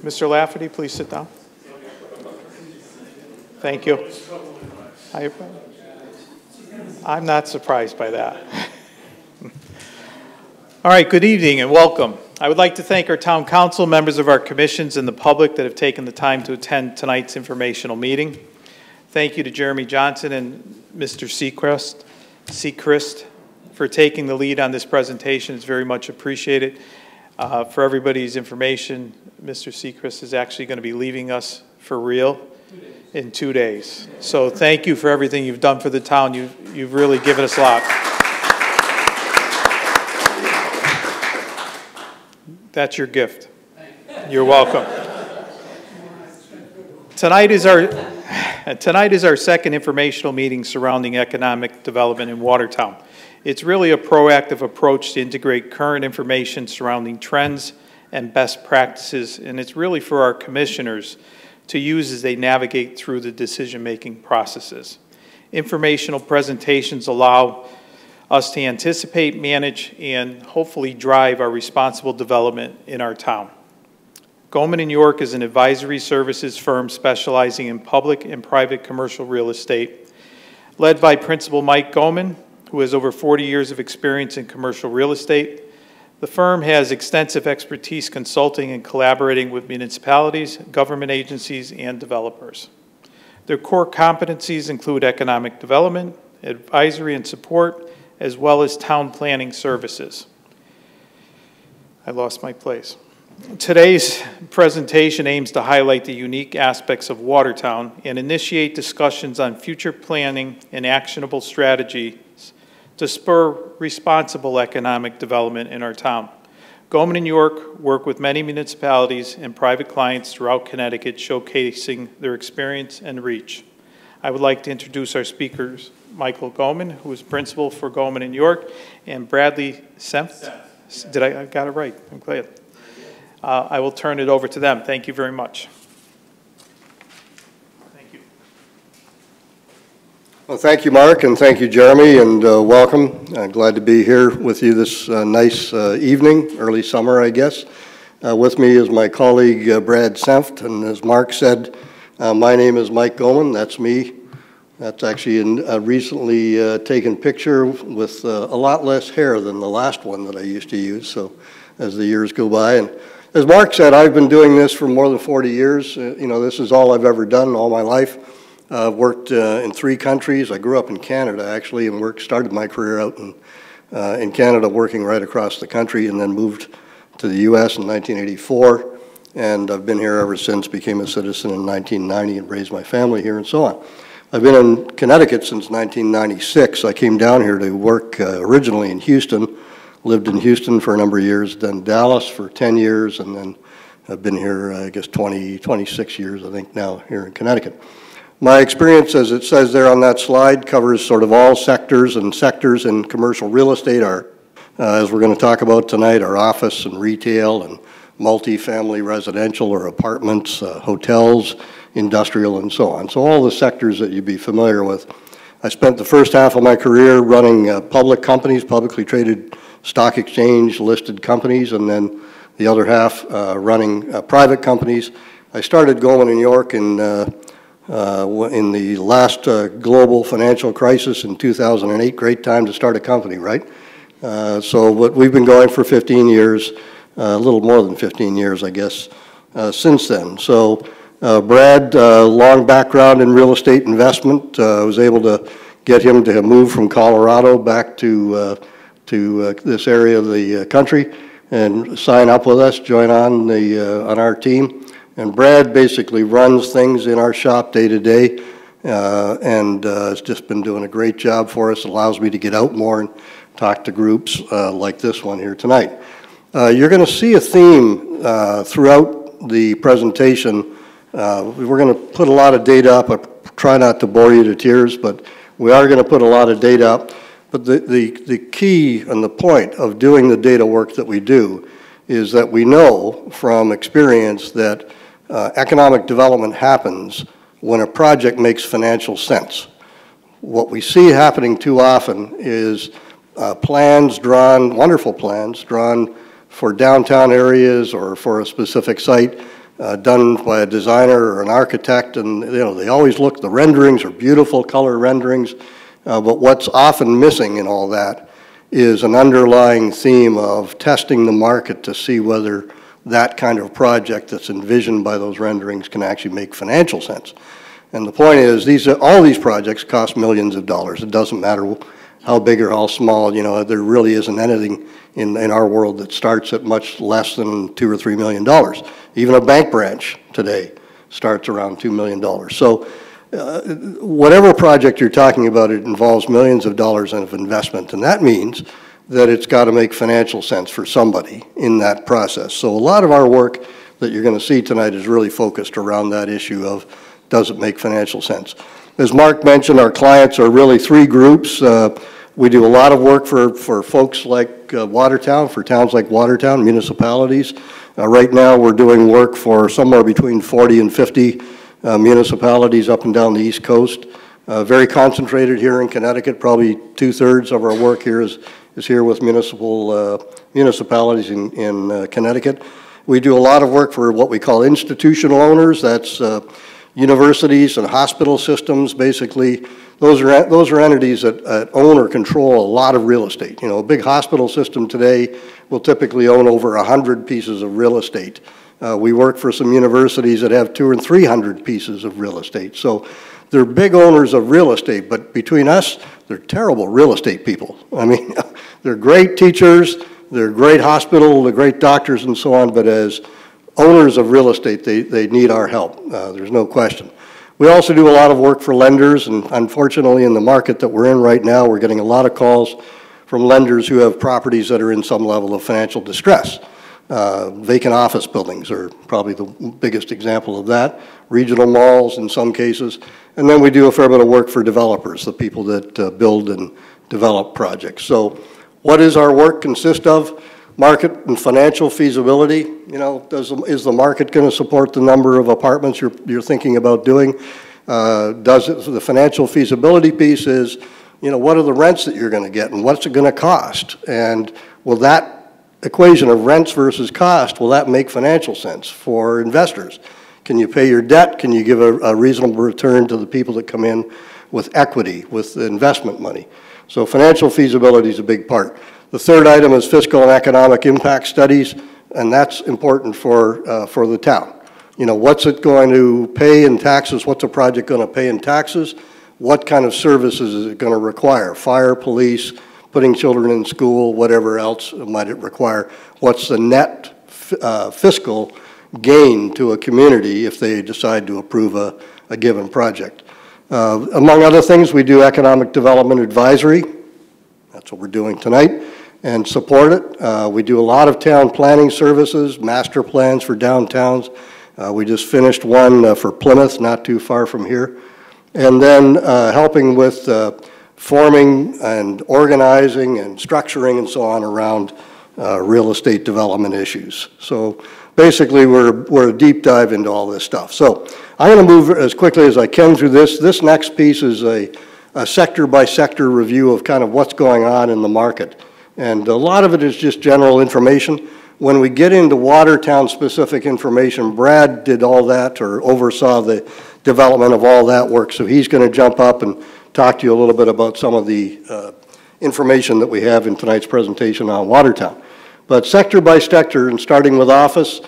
Mr. Lafferty, please sit down. Thank you. I'm not surprised by that. All right, good evening and welcome. I would like to thank our town council, members of our commissions, and the public that have taken the time to attend tonight's informational meeting. Thank you to Jeremy Johnson and Mr. Seacrest for taking the lead on this presentation. It's very much appreciated. For everybody's information, Mr. Seacrest is actually going to be leaving us for real in 2 days. So thank you for everything you've done for the town. You've really given us a lot. That's your gift. You're welcome. Tonight is our second informational meeting surrounding economic development in Watertown. It's really a proactive approach to integrate current information surrounding trends and best practices, and it's really for our commissioners to use as they navigate through the decision-making processes. Informational presentations allow us to anticipate, manage, and hopefully drive our responsible development in our town. Goldman & York is an advisory services firm specializing in public and private commercial real estate. Led by Principal Mike Goldman, who has over 40 years of experience in commercial real estate, the firm has extensive expertise consulting and collaborating with municipalities, government agencies, and developers. Their core competencies include economic development, advisory and support, as well as town planning services. I lost my place. Today's presentation aims to highlight the unique aspects of Watertown and initiate discussions on future planning and actionable strategies to spur responsible economic development in our town. Goldman & York work with many municipalities and private clients throughout Connecticut, showcasing their experience and reach. I would like to introduce our speakers, Michael Goldman, who is principal for Goldman & York, and Bradley Senft. Did I got it right? I'm glad. I will turn it over to them. Thank you very much. Thank you. Well, thank you, Mark, and thank you, Jeremy, and welcome. Glad to be here with you this nice evening, early summer, I guess. With me is my colleague, Brad Senft, and as Mark said, my name is Mike Goldman. That's me. That's actually a recently taken picture with a lot less hair than the last one that I used to use, so as the years go by. And as Mark said, I've been doing this for more than 40 years. You know, this is all I've ever done all my life. I've worked in 3 countries. I grew up in Canada, actually, and started my career out in Canada, working right across the country, and then moved to the U.S. in 1984. And I've been here ever since, became a citizen in 1990 and raised my family here and so on. I've been in Connecticut since 1996. I came down here to work originally in Houston, lived in Houston for a number of years, then Dallas for 10 years, and then I've been here, I guess, 26 years, I think, now here in Connecticut. My experience, as it says there on that slide, covers sort of all sectors, and sectors in commercial real estate are, as we're going to talk about tonight, are office and retail and multifamily residential or apartments, hotels, industrial, and so on. So all the sectors that you'd be familiar with. I spent the first half of my career running public companies, publicly traded stock exchange listed companies, and then the other half running private companies. I started Goldman & York in the last global financial crisis in 2008. Great time to start a company, right? But we've been going for 15 years, a little more than 15 years, I guess, since then. So Brad, long background in real estate investment. I was able to get him to move from Colorado back to this area of the country and sign up with us, join on our team. And Brad basically runs things in our shop day to day, and has just been doing a great job for us. It allows me to get out more and talk to groups like this one here tonight. You're going to see a theme throughout the presentation. We're going to put a lot of data up. I try not to bore you to tears, but we are going to put a lot of data up. But the key and the point of doing the data work that we do is that we know from experience that economic development happens when a project makes financial sense. What we see happening too often is plans drawn, wonderful plans drawn for downtown areas or for a specific site done by a designer or an architect, and they always look, the renderings are beautiful color renderings, but what's often missing in all that is an underlying theme of testing the market to see whether that kind of project that's envisioned by those renderings can actually make financial sense. And the point is, all these projects cost millions of dollars. It doesn't matter how big or how small, there really isn't anything in our world that starts at much less than $2 or $3 million. Even a bank branch today starts around $2 million. So whatever project you're talking about, it involves millions of dollars of investment, and that means that it's got to make financial sense for somebody in that process. So a lot of our work that you're going to see tonight is really focused around that issue of, does it make financial sense? As Mark mentioned, our clients are really three groups. We do a lot of work for folks like Watertown, for towns like Watertown, municipalities. Right now we're doing work for somewhere between 40 and 50 municipalities up and down the East Coast. Very concentrated here in Connecticut. Probably 2/3 of our work here is here with municipalities in Connecticut. We do a lot of work for what we call institutional owners. That's universities and hospital systems. Basically, those are entities that own or control a lot of real estate. A big hospital system today will typically own over 100 pieces of real estate. We work for some universities that have 200 and 300 pieces of real estate. So they're big owners of real estate, but between us, they're terrible real estate people. I mean, they're great teachers, they're great hospital, they're great doctors and so on, but as owners of real estate, they need our help. There's no question. We also do a lot of work for lenders, and unfortunately in the market that we're in right now, we're getting a lot of calls from lenders who have properties that are in some level of financial distress. Vacant office buildings are probably the biggest example of that, regional malls in some cases, and then we do a fair bit of work for developers, the people that build and develop projects. So what does our work consist of? Market and financial feasibility. Is the market going to support the number of apartments you're thinking about doing? The financial feasibility piece is, what are the rents that you're going to get and what's it going to cost? And will that equation of rents versus cost, will that make financial sense for investors? Can you pay your debt? Can you give a reasonable return to the people that come in with equity, with investment money? So financial feasibility is a big part. The third item is fiscal and economic impact studies, and that's important for the town. What's it going to pay in taxes? What's a project going to pay in taxes? What kind of services is it going to require? Fire, police, putting children in school, whatever else might it require? What's the net fiscal gain to a community if they decide to approve a given project? Among other things, we do economic development advisory. That's what we're doing tonight, and support it. We do a lot of town planning services, master plans for downtowns. We just finished one for Plymouth, not too far from here. And then helping with forming and organizing and structuring and so on around real estate development issues. So basically, we're a deep dive into all this stuff. So I'm going to move as quickly as I can through this. This next piece is a sector-by-sector review of kind of what's going on in the market. And a lot of it is just general information. When we get into Watertown-specific information, Brad did all that or oversaw the development of all that work, so he's going to jump up and talk to you a little bit about some of the information that we have in tonight's presentation on Watertown. But sector by sector, and starting with office,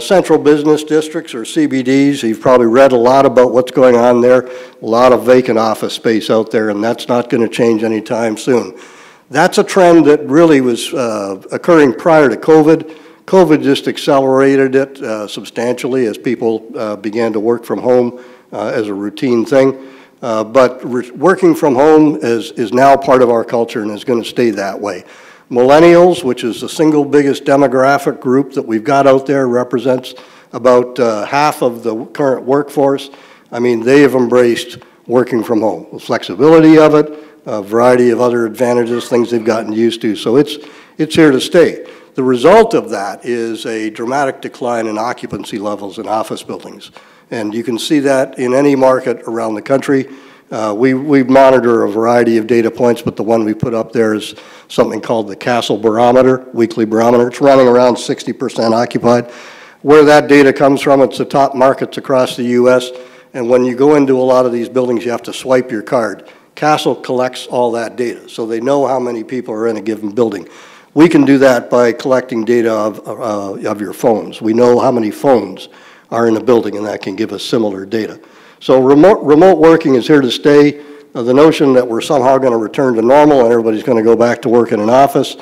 central business districts or CBDs, you've probably read a lot about what's going on there. A lot of vacant office space out there, and that's not going to change anytime soon. That's a trend that really was occurring prior to COVID. COVID just accelerated it substantially as people began to work from home as a routine thing. But working from home is now part of our culture and is going to stay that way. Millennials, which is the single biggest demographic group that we've got out there, represents about half of the current workforce. I mean, they have embraced working from home, the flexibility of it, a variety of other advantages, things they've gotten used to. So it's here to stay. The result of that is a dramatic decline in occupancy levels in office buildings. And you can see that in any market around the country. We monitor a variety of data points, but the one we put up there is something called the Castle Barometer, weekly barometer. It's running around 60% occupied. Where that data comes from, it's the top markets across the U.S., and when you go into a lot of these buildings, you have to swipe your card. Castle collects all that data, so they know how many people are in a given building. We can do that by collecting data of your phones. We know how many phones are in a building, and that can give us similar data. So remote working is here to stay. The notion that we're somehow going to return to normal and everybody's going to go back to work in an office,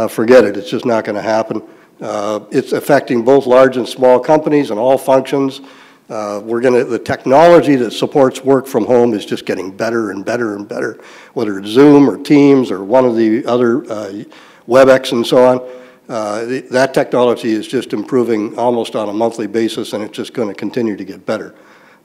forget it. It's just not going to happen. It's affecting both large and small companies and all functions. The technology that supports work from home is just getting better and better and better, whether it's Zoom or Teams or one of the other WebEx and so on. That technology is just improving almost on a monthly basis, and it's just going to continue to get better.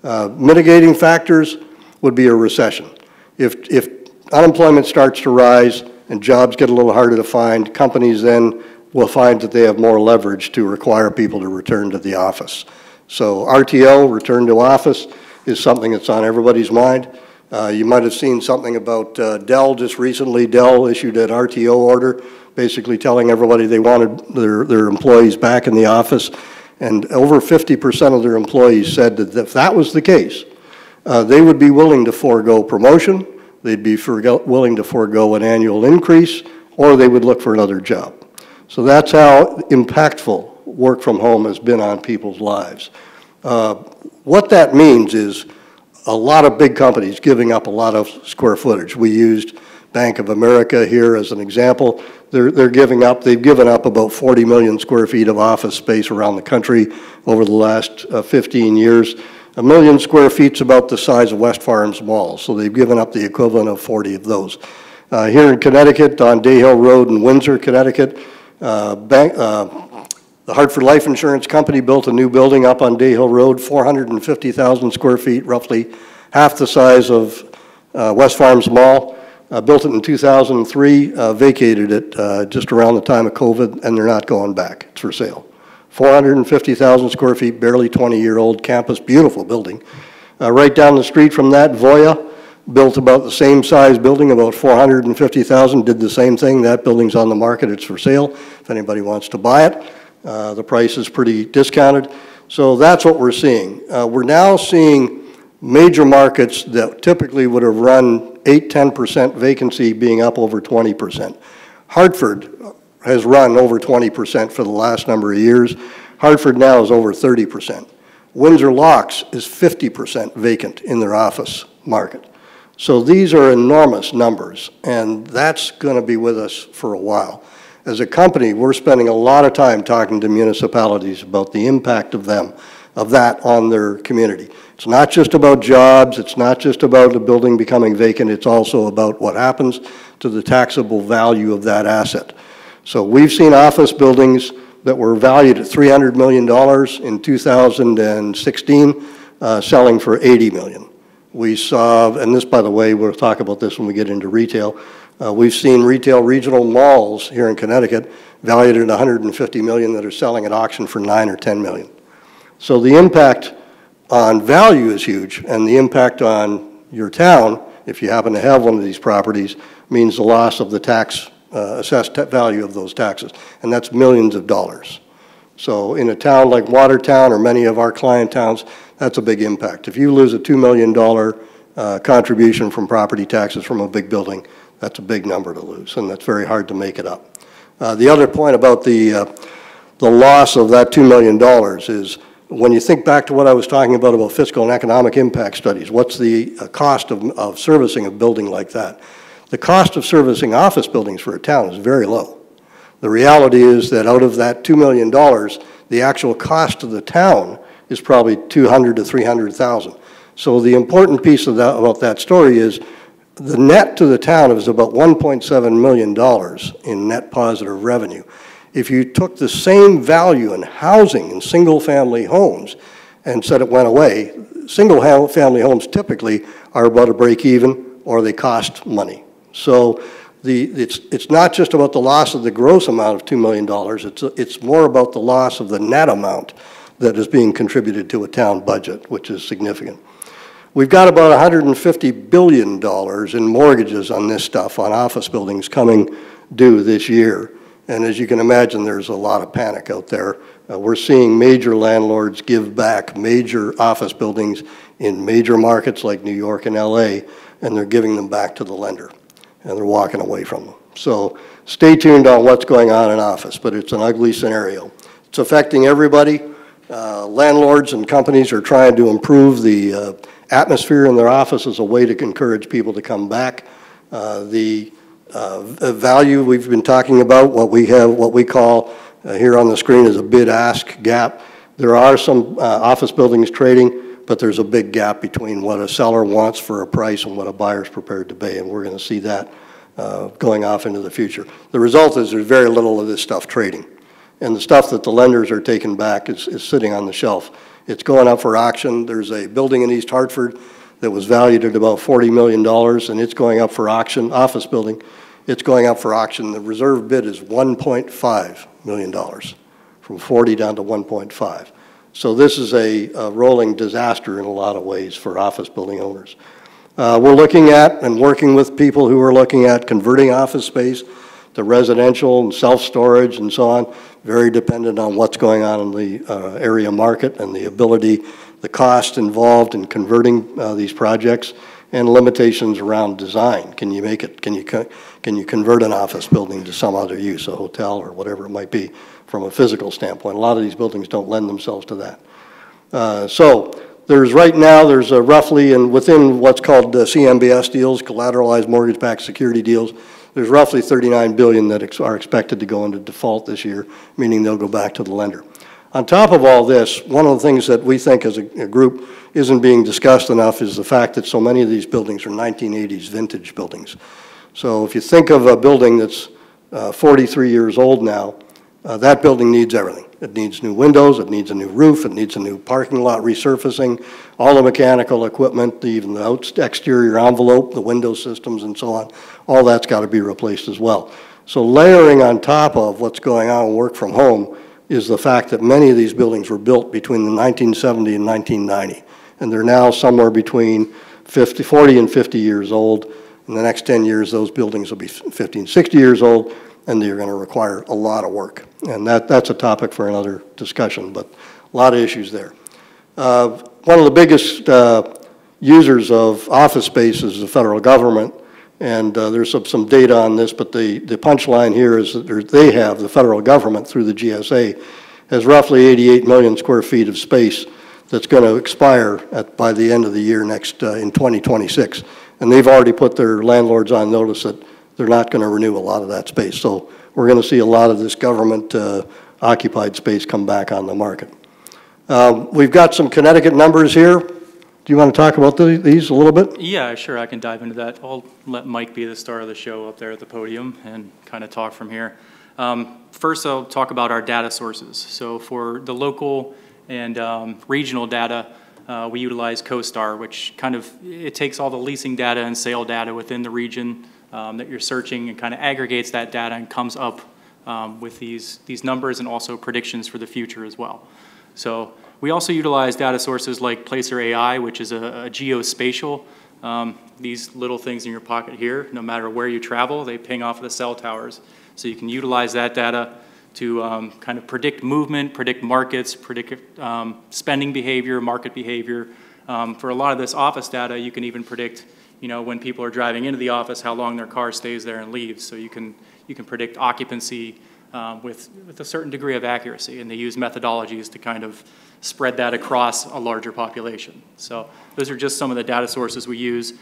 Mitigating factors would be a recession. If unemployment starts to rise and jobs get a little harder to find, companies then will find that they have more leverage to require people to return to the office. So RTO, return to office, is something that's on everybody's mind. You might have seen something about Dell just recently. Dell issued an RTO order basically telling everybody they wanted their employees back in the office. And over 50% of their employees said that if that was the case, they would be willing to forego promotion, they'd be willing to forego an annual increase, or they would look for another job. So that's how impactful work from home has been on people's lives. What that means is a lot of big companies giving up a lot of square footage. We used Bank of America here as an example. They've given up about 40 million square feet of office space around the country over the last 15 years. 1 million square feet is about the size of West Farms Mall, so they've given up the equivalent of 40 of those. Here in Connecticut, on Day Hill Road in Windsor, Connecticut, the Hartford Life Insurance Company built a new building up on Day Hill Road, 450,000 square feet, roughly half the size of West Farms Mall. Built it in 2003, vacated it just around the time of COVID, and they're not going back. It's for sale. 450,000 square feet, barely 20-year-old campus, beautiful building. Right down the street from that, Voya built about the same size building, about 450,000, did the same thing. That building's on the market, it's for sale. If anybody wants to buy it, the price is pretty discounted. So that's what we're seeing. We're now seeing major markets that typically would have run 8–10% vacancy being up over 20%. Hartford has run over 20% for the last number of years. Hartford now is over 30%. Windsor Locks is 50% vacant in their office market. So these are enormous numbers, and that's going to be with us for a while. As a company, we're spending a lot of time talking to municipalities about the impact of that on their community. It's not just about jobs, it's not just about the building becoming vacant, it's also about what happens to the taxable value of that asset. So we've seen office buildings that were valued at $300 million in 2016, selling for $80 million. We saw, and this, by the way, we'll talk about this when we get into retail, we've seen retail regional malls here in Connecticut valued at $150 million that are selling at auction for $9 or $10 million. So the impact on value is huge, and the impact on your town, if you happen to have one of these properties, means the loss of the tax, assessed value of those taxes, and that's millions of dollars. So in a town like Watertown or many of our client towns, that's a big impact. If you lose a $2 million contribution from property taxes from a big building, that's a big number to lose, and that's very hard to make it up. The other point about the loss of that $2 million is when you think back to what I was talking about fiscal and economic impact studies, what's the cost of servicing a building like that? The cost of servicing office buildings for a town is very low. The reality is that out of that $2 million, the actual cost of the town is probably $200,000 to $300,000. So the important piece of that, about that story is the net to the town is about $1.7 million in net positive revenue. If you took the same value in housing in single-family homes and said it went away, single-family homes typically are about a break-even or they cost money. So it's not just about the loss of the gross amount of $2 million, it's more about the loss of the net amount that is being contributed to a town budget, which is significant. We've got about $150 billion in mortgages on this stuff, on office buildings coming due this year. And as you can imagine, there's a lot of panic out there. We're seeing major landlords give back major office buildings in major markets like New York and LA, and they're giving them back to the lender, and they're walking away from them. So stay tuned on what's going on in office, but it's an ugly scenario. It's affecting everybody. Landlords and companies are trying to improve the atmosphere in their office as a way to encourage people to come back. The value we've been talking about, what we call here on the screen is a bid-ask gap. There are some office buildings trading, but there's a big gap between what a seller wants for a price and what a buyer's prepared to pay, and we're going to see that going off into the future. The result is there's very little of this stuff trading, and the stuff that the lenders are taking back is sitting on the shelf. It's going up for auction. There's a building in East Hartford that was valued at about $40 million, and it's going up for auction, office building. It's going up for auction. The reserve bid is $1.5 million, from 40 down to 1.5. So this is a rolling disaster in a lot of ways for office building owners. We're looking at and working with people who are looking at converting office space to residential and self-storage and so on, very dependent on what's going on in the area market and the ability, the cost involved in converting these projects, and limitations around design. Can you make it, can you convert an office building to some other use, a hotel or whatever it might be from a physical standpoint? A lot of these buildings don't lend themselves to that. So there's right now, there's roughly, and within what's called CMBS deals, collateralized mortgage-backed security deals, there's roughly $39 billion that are expected to go into default this year, meaning they'll go back to the lender. On top of all this, one of the things that we think as a group isn't being discussed enough is the fact that so many of these buildings are 1980s vintage buildings. So if you think of a building that's 43 years old now, that building needs everything. It needs new windows, it needs a new roof, it needs a new parking lot resurfacing, all the mechanical equipment, even the exterior envelope, the window systems and so on, all that's got to be replaced as well. So layering on top of what's going on in work from home is the fact that many of these buildings were built between 1970 and 1990, and they're now somewhere between 40 and 50 years old. In the next 10 years, those buildings will be 50 and 60 years old, and they're going to require a lot of work. And that's a topic for another discussion, but a lot of issues there. One of the biggest users of office space is the federal government, and there's some data on this, but the punchline here is that the federal government through the GSA has roughly 88 million square feet of space that's going to expire by the end of the year in 2026. And they've already put their landlords on notice that they're not going to renew a lot of that space. So we're going to see a lot of this government occupied space come back on the market. We've got some Connecticut numbers here. Do you want to talk about these a little bit? Yeah, sure, I can dive into that. I'll let Mike be the star of the show up there at the podium and kind of talk from here. First, I'll talk about our data sources. So for the local and regional data, we utilize CoStar, which it takes all the leasing data and sale data within the region that you're searching and kind of aggregates that data and comes up with these numbers and also predictions for the future as well. So we also utilize data sources like Placer AI, which is a geospatial. These little things in your pocket here, no matter where you travel, they ping off of the cell towers. So you can utilize that data to kind of predict movement, predict markets, predict spending behavior, market behavior. For a lot of this office data, you can even predict, when people are driving into the office, how long their car stays there and leaves. So you can predict occupancy with a certain degree of accuracy, and they use methodologies to kind of spread that across a larger population. So those are just some of the data sources we use.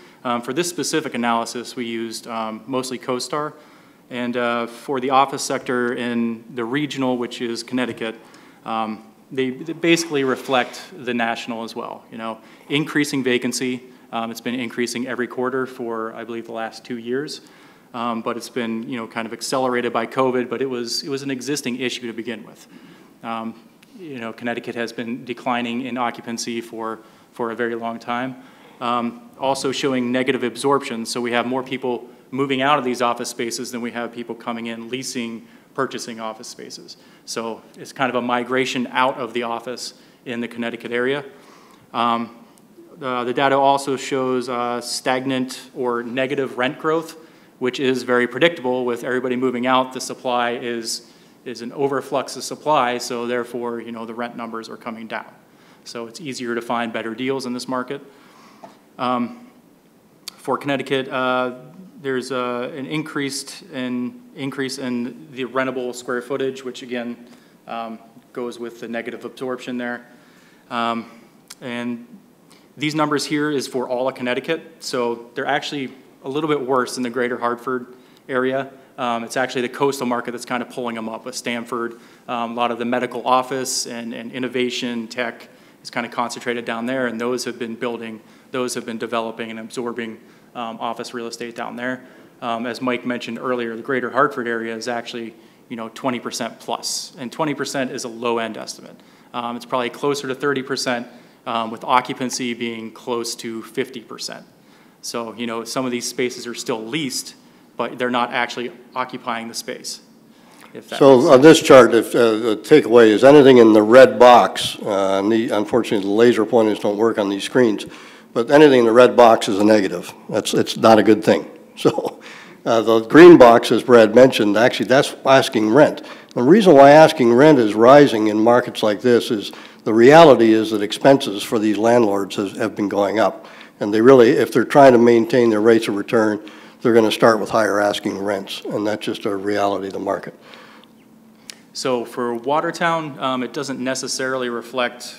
For this specific analysis, we used mostly CoStar. And for the office sector in the regional, which is Connecticut, they basically reflect the national as well. Increasing vacancy. It's been increasing every quarter for, I believe, the last 2 years. But it's been, kind of accelerated by COVID, but it was an existing issue to begin with. Connecticut has been declining in occupancy for a very long time. Also showing negative absorption, so we have more people moving out of these office spaces than we have people coming in, leasing, purchasing office spaces. So it's kind of a migration out of the office in the Connecticut area. The data also shows stagnant or negative rent growth, which is very predictable. With everybody moving out, the supply is an overflux of supply, so therefore, you know, the rent numbers are coming down. So it's easier to find better deals in this market. For Connecticut, there's an increase in the rentable square footage, which again goes with the negative absorption there. And these numbers here is for all of Connecticut, so they're actually a little bit worse in the greater Hartford area. It's actually the coastal market that's kind of pulling them up with Stamford. A lot of the medical office and innovation tech is kind of concentrated down there, and those have been developing and absorbing office real estate down there. As Mike mentioned earlier, the greater Hartford area is actually, you know, 20% plus, and 20% is a low-end estimate. It's probably closer to 30%, with occupancy being close to 50%. So, you know, some of these spaces are still leased, but they're not actually occupying the space. So on this chart, if the takeaway is anything in the red box, unfortunately the laser pointers don't work on these screens, but anything in the red box is a negative. It's not a good thing. So the green box, as Brad mentioned, actually that's asking rent. The reason why asking rent is rising in markets like this is the reality is that expenses for these landlords have been going up. And they really, if they're trying to maintain their rates of return, they're going to start with higher asking rents, and that's just a reality of the market. So for Watertown, it doesn't necessarily reflect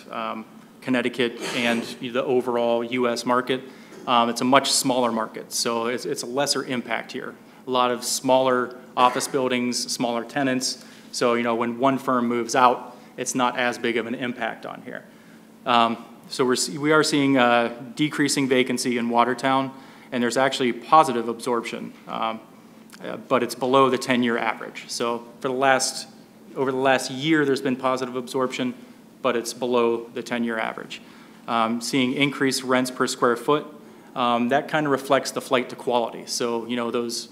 Connecticut and the overall U.S. market. It's a much smaller market, so it's a lesser impact here. A lot of smaller office buildings, smaller tenants, so you know when one firm moves out, it's not as big of an impact on here. So we are seeing decreasing vacancy in Watertown, and there's actually positive absorption, but it's below the 10-year average. So for over the last year, there's been positive absorption, but it's below the 10-year average. Seeing increased rents per square foot, that kind of reflects the flight to quality. So you know those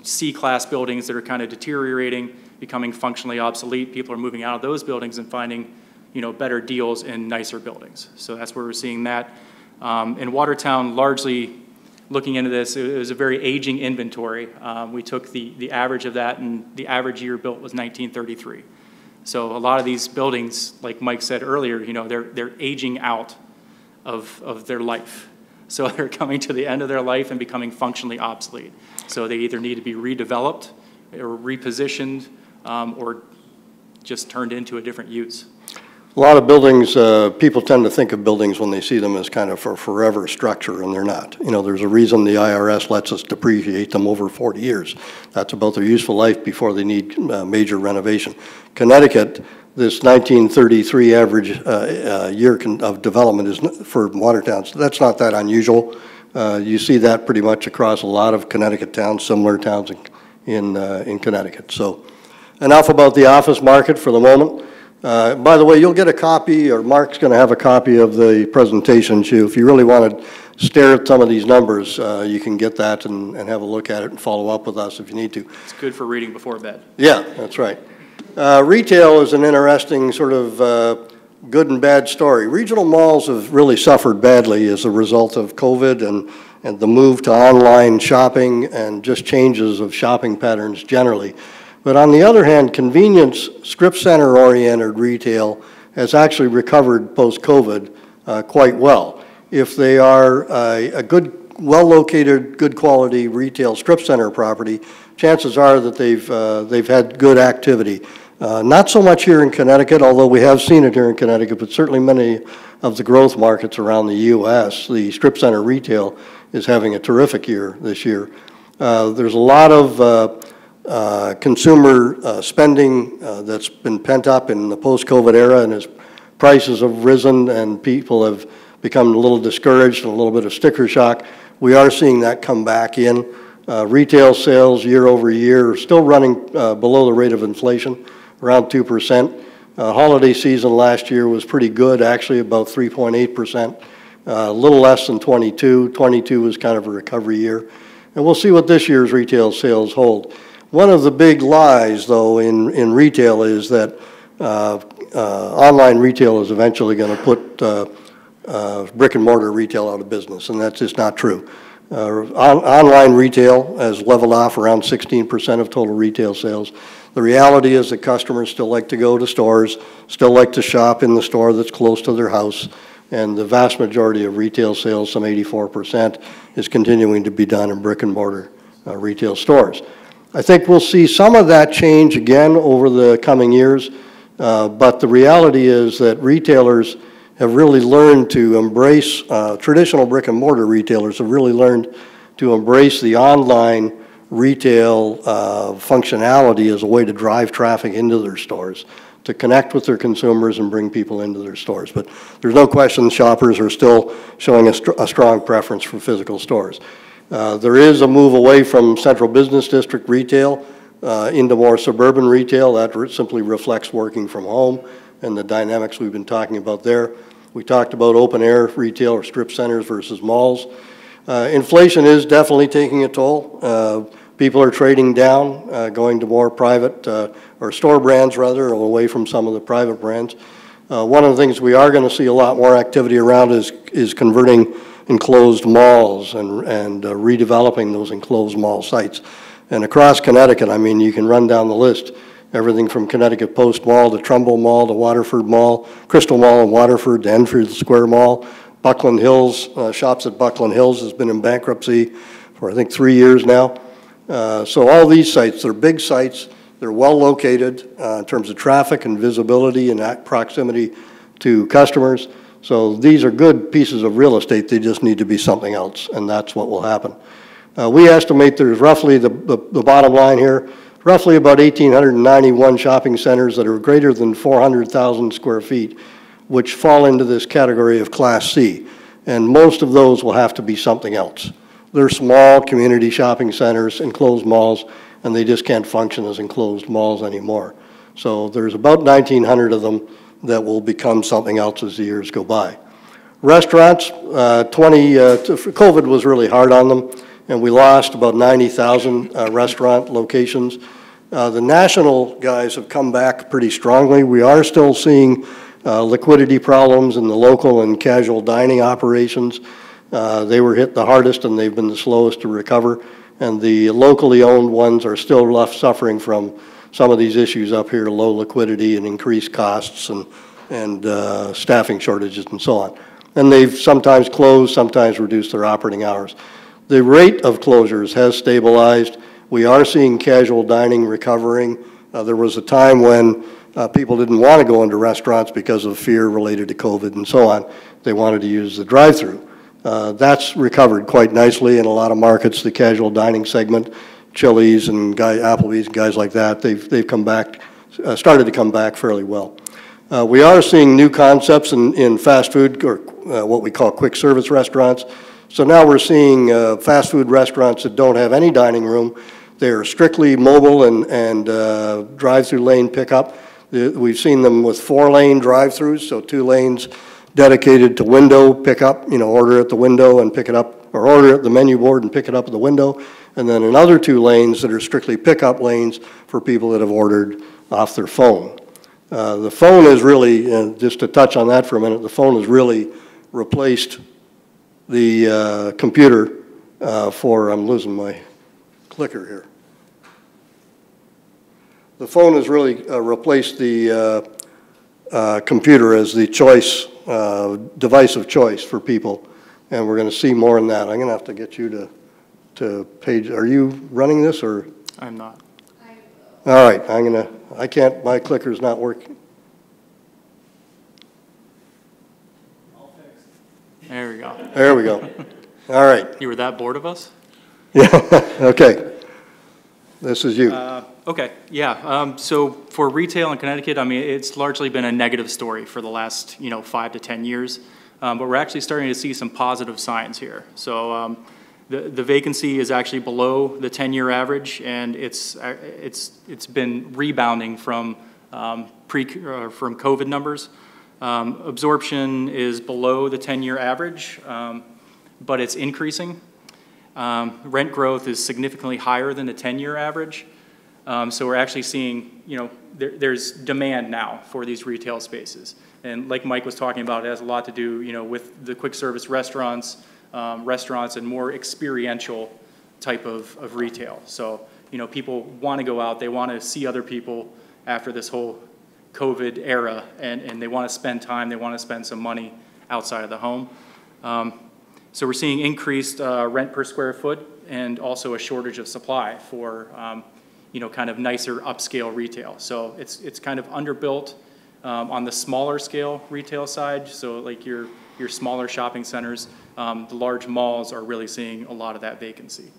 C-class buildings that are kind of deteriorating, becoming functionally obsolete, people are moving out of those buildings and finding, you know, better deals in nicer buildings. So that's where we're seeing that. In Watertown, largely looking into this, it was a very aging inventory. We took the average of that, and the average year built was 1933. So a lot of these buildings, like Mike said earlier, you know, they're aging out of their life. So they're coming to the end of their life and becoming functionally obsolete. So they either need to be redeveloped or repositioned or just turned into a different use. A lot of buildings, people tend to think of buildings when they see them as kind of for forever structure, and they're not. You know, there's a reason the IRS lets us depreciate them over 40 years. That's about their useful life before they need major renovation. Connecticut, this 1933 average year of development is for Watertown, so that's not that unusual. You see that pretty much across a lot of Connecticut towns, similar towns in Connecticut. So enough about the office market for the moment. By the way, you'll get a copy, or Mark's going to have a copy of the presentation too. If you really want to stare at some of these numbers, you can get that and have a look at it and follow up with us if you need to. It's good for reading before bed. Yeah, that's right. Retail is an interesting sort of good and bad story. Regional malls have really suffered badly as a result of COVID and the move to online shopping and just changes of shopping patterns generally. But on the other hand, convenience, strip center-oriented retail has actually recovered post-COVID quite well. If they are a good, well-located, good quality retail strip center property, chances are that they've had good activity. Not so much here in Connecticut, although we have seen it here in Connecticut, but certainly many of the growth markets around the U.S., the strip center retail is having a terrific year this year. There's a lot of consumer spending that's been pent up in the post-COVID era, and as prices have risen and people have become a little discouraged and a little bit of sticker shock, we are seeing that come back in. Retail sales year over year are still running below the rate of inflation, around 2%. Holiday season last year was pretty good, actually about 3.8%, a little less than 22. 22 was kind of a recovery year. And we'll see what this year's retail sales hold. One of the big lies, though, in retail is that online retail is eventually going to put brick and mortar retail out of business, and that's just not true. Online retail has leveled off around 16% of total retail sales. The reality is that customers still like to go to stores, still like to shop in the store that's close to their house, and the vast majority of retail sales, some 84%, is continuing to be done in brick and mortar retail stores. I think we'll see some of that change again over the coming years, but the reality is that retailers have really learned to embrace, traditional brick and mortar retailers have really learned to embrace the online retail functionality as a way to drive traffic into their stores, to connect with their consumers and bring people into their stores. But there's no question shoppers are still showing a strong preference for physical stores. There is a move away from central business district retail into more suburban retail. That simply reflects working from home and the dynamics we've been talking about there. We talked about open air retail or strip centers versus malls. Inflation is definitely taking a toll. People are trading down, going to more private, or store brands rather, away from some of the private brands. One of the things we are going to see a lot more activity around is converting enclosed malls and redeveloping those enclosed mall sites. And across Connecticut, I mean, you can run down the list, everything from Connecticut Post Mall to Trumbull Mall to Waterford Mall, Crystal Mall in Waterford to Enfield Square Mall. Buckland Hills, Shops at Buckland Hills has been in bankruptcy for I think 3 years now. So all these sites, they're big sites, they're well located in terms of traffic and visibility and proximity to customers. So these are good pieces of real estate, they just need to be something else, and that's what will happen. We estimate there's roughly, the bottom line here, roughly about 1,891 shopping centers that are greater than 400,000 square feet, which fall into this category of Class C, and most of those will have to be something else. They're small community shopping centers, enclosed malls, and they just can't function as enclosed malls anymore. So there's about 1,900 of them that will become something else as the years go by. Restaurants, COVID was really hard on them, and we lost about 90,000 restaurant locations. The national guys have come back pretty strongly. We are still seeing liquidity problems in the local and casual dining operations. They were hit the hardest and they've been the slowest to recover. And the locally owned ones are still left suffering from some of these issues up here, low liquidity and increased costs and staffing shortages and so on. And they've sometimes closed, sometimes reduced their operating hours. The rate of closures has stabilized. We are seeing casual dining recovering. There was a time when people didn't want to go into restaurants because of fear related to COVID and so on. They wanted to use the drive-through. That's recovered quite nicely in a lot of markets, the casual dining segment, Chili's and Applebee's and guys like that, they've come back, started to come back fairly well. We are seeing new concepts in fast food, or what we call quick service restaurants. So now we're seeing fast food restaurants that don't have any dining room. They're strictly mobile and drive-through lane pickup. We've seen them with 4-lane drive-throughs, so 2 lanes dedicated to window pickup, order at the window and pick it up, or order at the menu board and pick it up at the window, and then another 2 lanes that are strictly pickup lanes for people that have ordered off their phone. The phone is really, just to touch on that for a minute, the phone has really replaced the computer I'm losing my clicker here. The phone has really replaced the computer as the choice, device of choice for people, and we're going to see more in that. I'm going to have to get you to page. Are you running this or? I'm not. All right, I can't, my clicker's not working. There we go. There we go. All right. You were that bored of us? Yeah, okay. This is you. Okay, yeah. So for retail in Connecticut, I mean, it's largely been a negative story for the last, 5 to 10 years. But we're actually starting to see some positive signs here. So the vacancy is actually below the 10-year average, and it's been rebounding from from COVID numbers. Absorption is below the 10-year average, but it's increasing. Rent growth is significantly higher than the 10-year average. So we're actually seeing, there's demand now for these retail spaces. And like Mike was talking about, it has a lot to do, with the quick service restaurants and more experiential type of retail. So, you know, people want to go out, they want to see other people after this whole COVID era, and they want to spend time, they want to spend some money outside of the home. So we're seeing increased rent per square foot and also a shortage of supply for, you know, kind of nicer upscale retail. So it's kind of underbuilt on the smaller scale retail side. So like your smaller shopping centers, the large malls are really seeing a lot of that vacancy.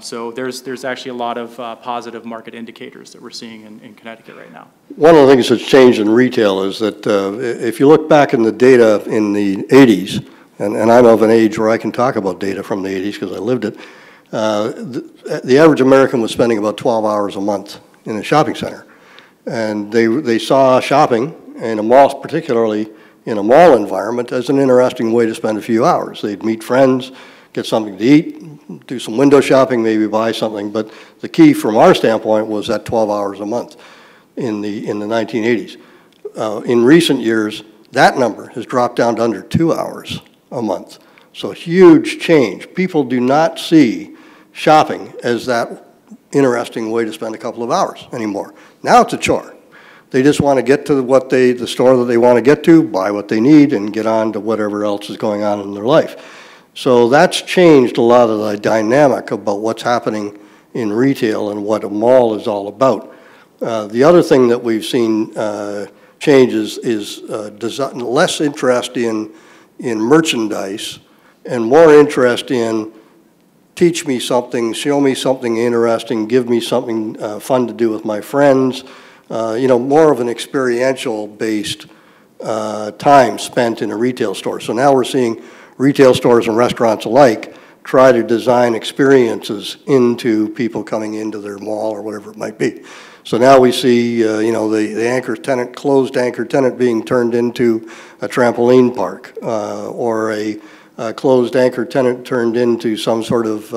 So there's actually a lot of positive market indicators that we're seeing in Connecticut right now. One of the things that's changed in retail is that if you look back in the data in the 80s, and I'm of an age where I can talk about data from the 80s because I lived it, the average American was spending about 12 hours a month in a shopping center. And they saw shopping in a mall, particularly in a mall environment, as an interesting way to spend a few hours. They'd meet friends, get something to eat, do some window shopping, maybe buy something. But the key from our standpoint was that 12 hours a month in the 1980s. In recent years, that number has dropped down to under 2 hours a month. So huge change. People do not see shopping as that interesting way to spend a couple of hours anymore. Now it's a chore. They just want to get to the store that they want to get to, buy what they need, and get on to whatever else is going on in their life. So that's changed a lot of the dynamic about what's happening in retail and what a mall is all about. The other thing that we've seen change is less interest in merchandise and more interest in teach me something, show me something interesting, give me something fun to do with my friends. You know, more of an experiential-based time spent in a retail store. So now we're seeing retail stores and restaurants alike try to design experiences into people coming into their mall or whatever it might be. So now we see, you know, the anchor tenant, closed anchor tenant being turned into a trampoline park, or a closed anchor tenant turned into some sort of,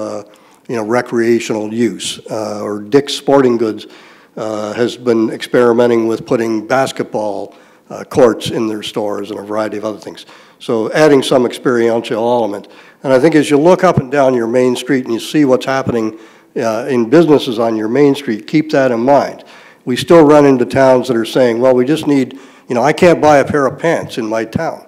you know, recreational use. Or Dick's Sporting Goods has been experimenting with putting basketball courts in their stores and a variety of other things. So adding some experiential element. And I think as you look up and down your main street and you see what's happening in businesses on your main street, keep that in mind. We still run into towns that are saying, well, we just need, you know, I can't buy a pair of pants in my town.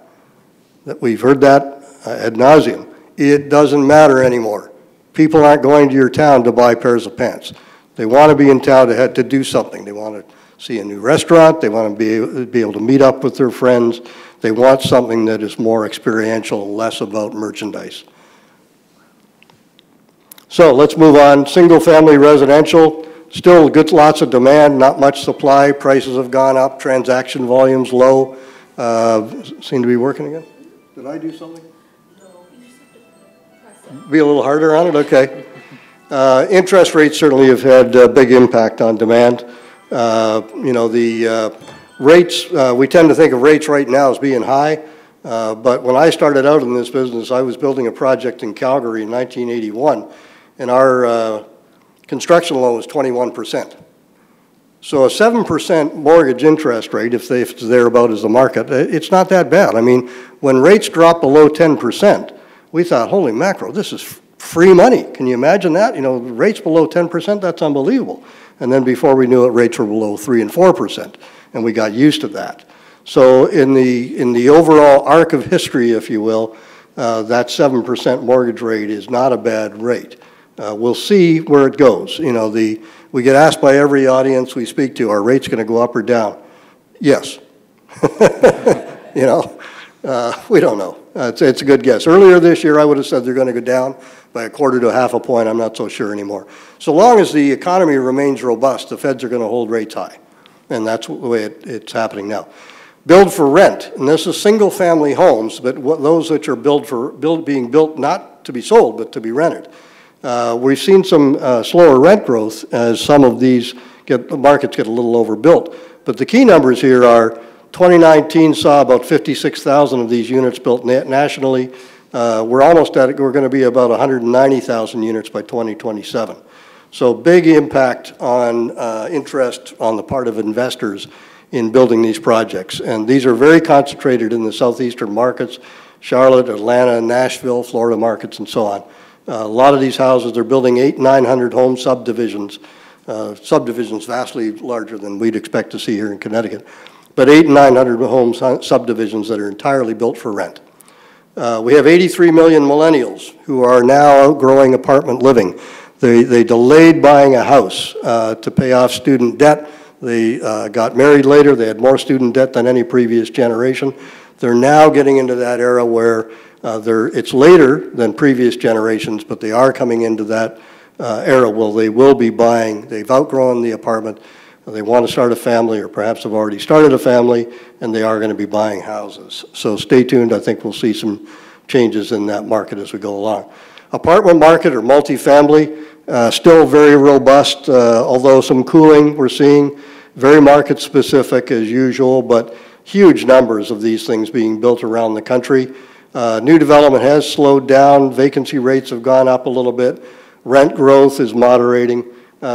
We've heard that ad nauseum. It doesn't matter anymore. People aren't going to your town to buy pairs of pants. They want to be in town to do something. They want to see a new restaurant. They want to be able to meet up with their friends. They want something that is more experiential, less about merchandise. So let's move on. Single-family residential, still lots of demand, not much supply. Prices have gone up. Transaction volumes low. Seem to be working again. Did I do something? No, you just have to press it. Be a little harder on it? Okay. Interest rates certainly have had a big impact on demand. You know, the rates, we tend to think of rates right now as being high, but when I started out in this business, I was building a project in Calgary in 1981, and our construction loan was 21%. So a 7% mortgage interest rate, if it's thereabout as the market, it's not that bad. I mean, when rates dropped below 10%, we thought, holy mackerel, this is free money. Can you imagine that? You know, rates below 10%, that's unbelievable. And then before we knew it, rates were below 3 and 4%, and we got used to that. So in the overall arc of history, if you will, that 7% mortgage rate is not a bad rate. We'll see where it goes. You know, we get asked by every audience we speak to, are rates going to go up or down? Yes. You know, we don't know. It's a good guess. Earlier this year, I would have said they're going to go down by 1/4 to 1/2 a point. I'm not so sure anymore. So long as the economy remains robust, the Feds are going to hold rates high. And that's the way it's happening now. Build for rent, and this is single-family homes, but those which are being built not to be sold, but to be rented. We've seen some slower rent growth as some of these the markets get a little overbuilt. But the key numbers here are 2019 saw about 56,000 of these units built nationally. We're almost at it. We're going to be about 190,000 units by 2027. So big impact on interest on the part of investors in building these projects. And these are very concentrated in the southeastern markets, Charlotte, Atlanta, Nashville, Florida markets, and so on. A lot of these houses, they're building 900 home subdivisions, subdivisions vastly larger than we'd expect to see here in Connecticut, but 900 home subdivisions that are entirely built for rent. We have 83 million millennials who are now outgrowing apartment living. They delayed buying a house to pay off student debt. They got married later. They had more student debt than any previous generation. They're now getting into that era where it's later than previous generations, but they are coming into that era where they will be buying. They've outgrown the apartment. They want to start a family, or perhaps have already started a family, and they are going to be buying houses. So stay tuned. I think we'll see some changes in that market as we go along. Apartment market or multifamily, still very robust, although some cooling we're seeing. Very market specific as usual, but huge numbers of these things being built around the country. New development has slowed down. Vacancy rates have gone up a little bit. Rent growth is moderating.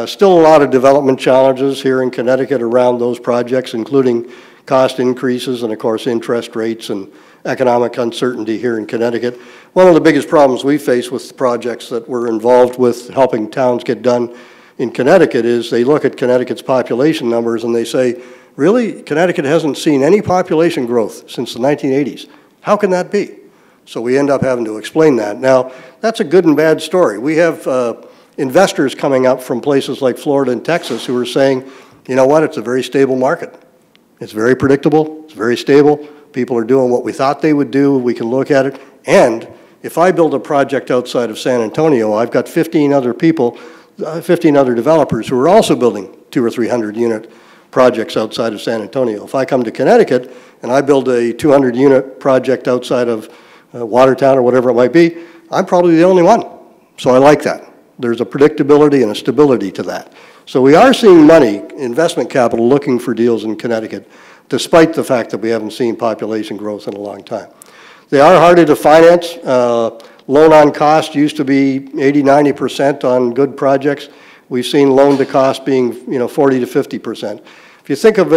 Still a lot of development challenges here in Connecticut around those projects, including cost increases and, of course, interest rates and economic uncertainty here in Connecticut. One of the biggest problems we face with projects that we're involved with helping towns get done in Connecticut is they look at Connecticut's population numbers and they say, really, Connecticut hasn't seen any population growth since the 1980s. How can that be? So we end up having to explain that. Now, that's a good and bad story. We have investors coming up from places like Florida and Texas who are saying, you know what, it's a very stable market. It's very predictable, it's very stable. People are doing what we thought they would do. We can look at it. And if I build a project outside of San Antonio, I've got 15 other people, 15 other developers who are also building 200 or 300 unit projects outside of San Antonio. If I come to Connecticut and I build a 200 unit project outside of Watertown or whatever it might be, I'm probably the only one. So I like that. There's a predictability and a stability to that. So we are seeing money, investment capital, looking for deals in Connecticut, despite the fact that we haven't seen population growth in a long time. They are harder to finance. Loan on cost used to be 80–90% on good projects. We've seen loan to cost being 40 to 50%. If you think of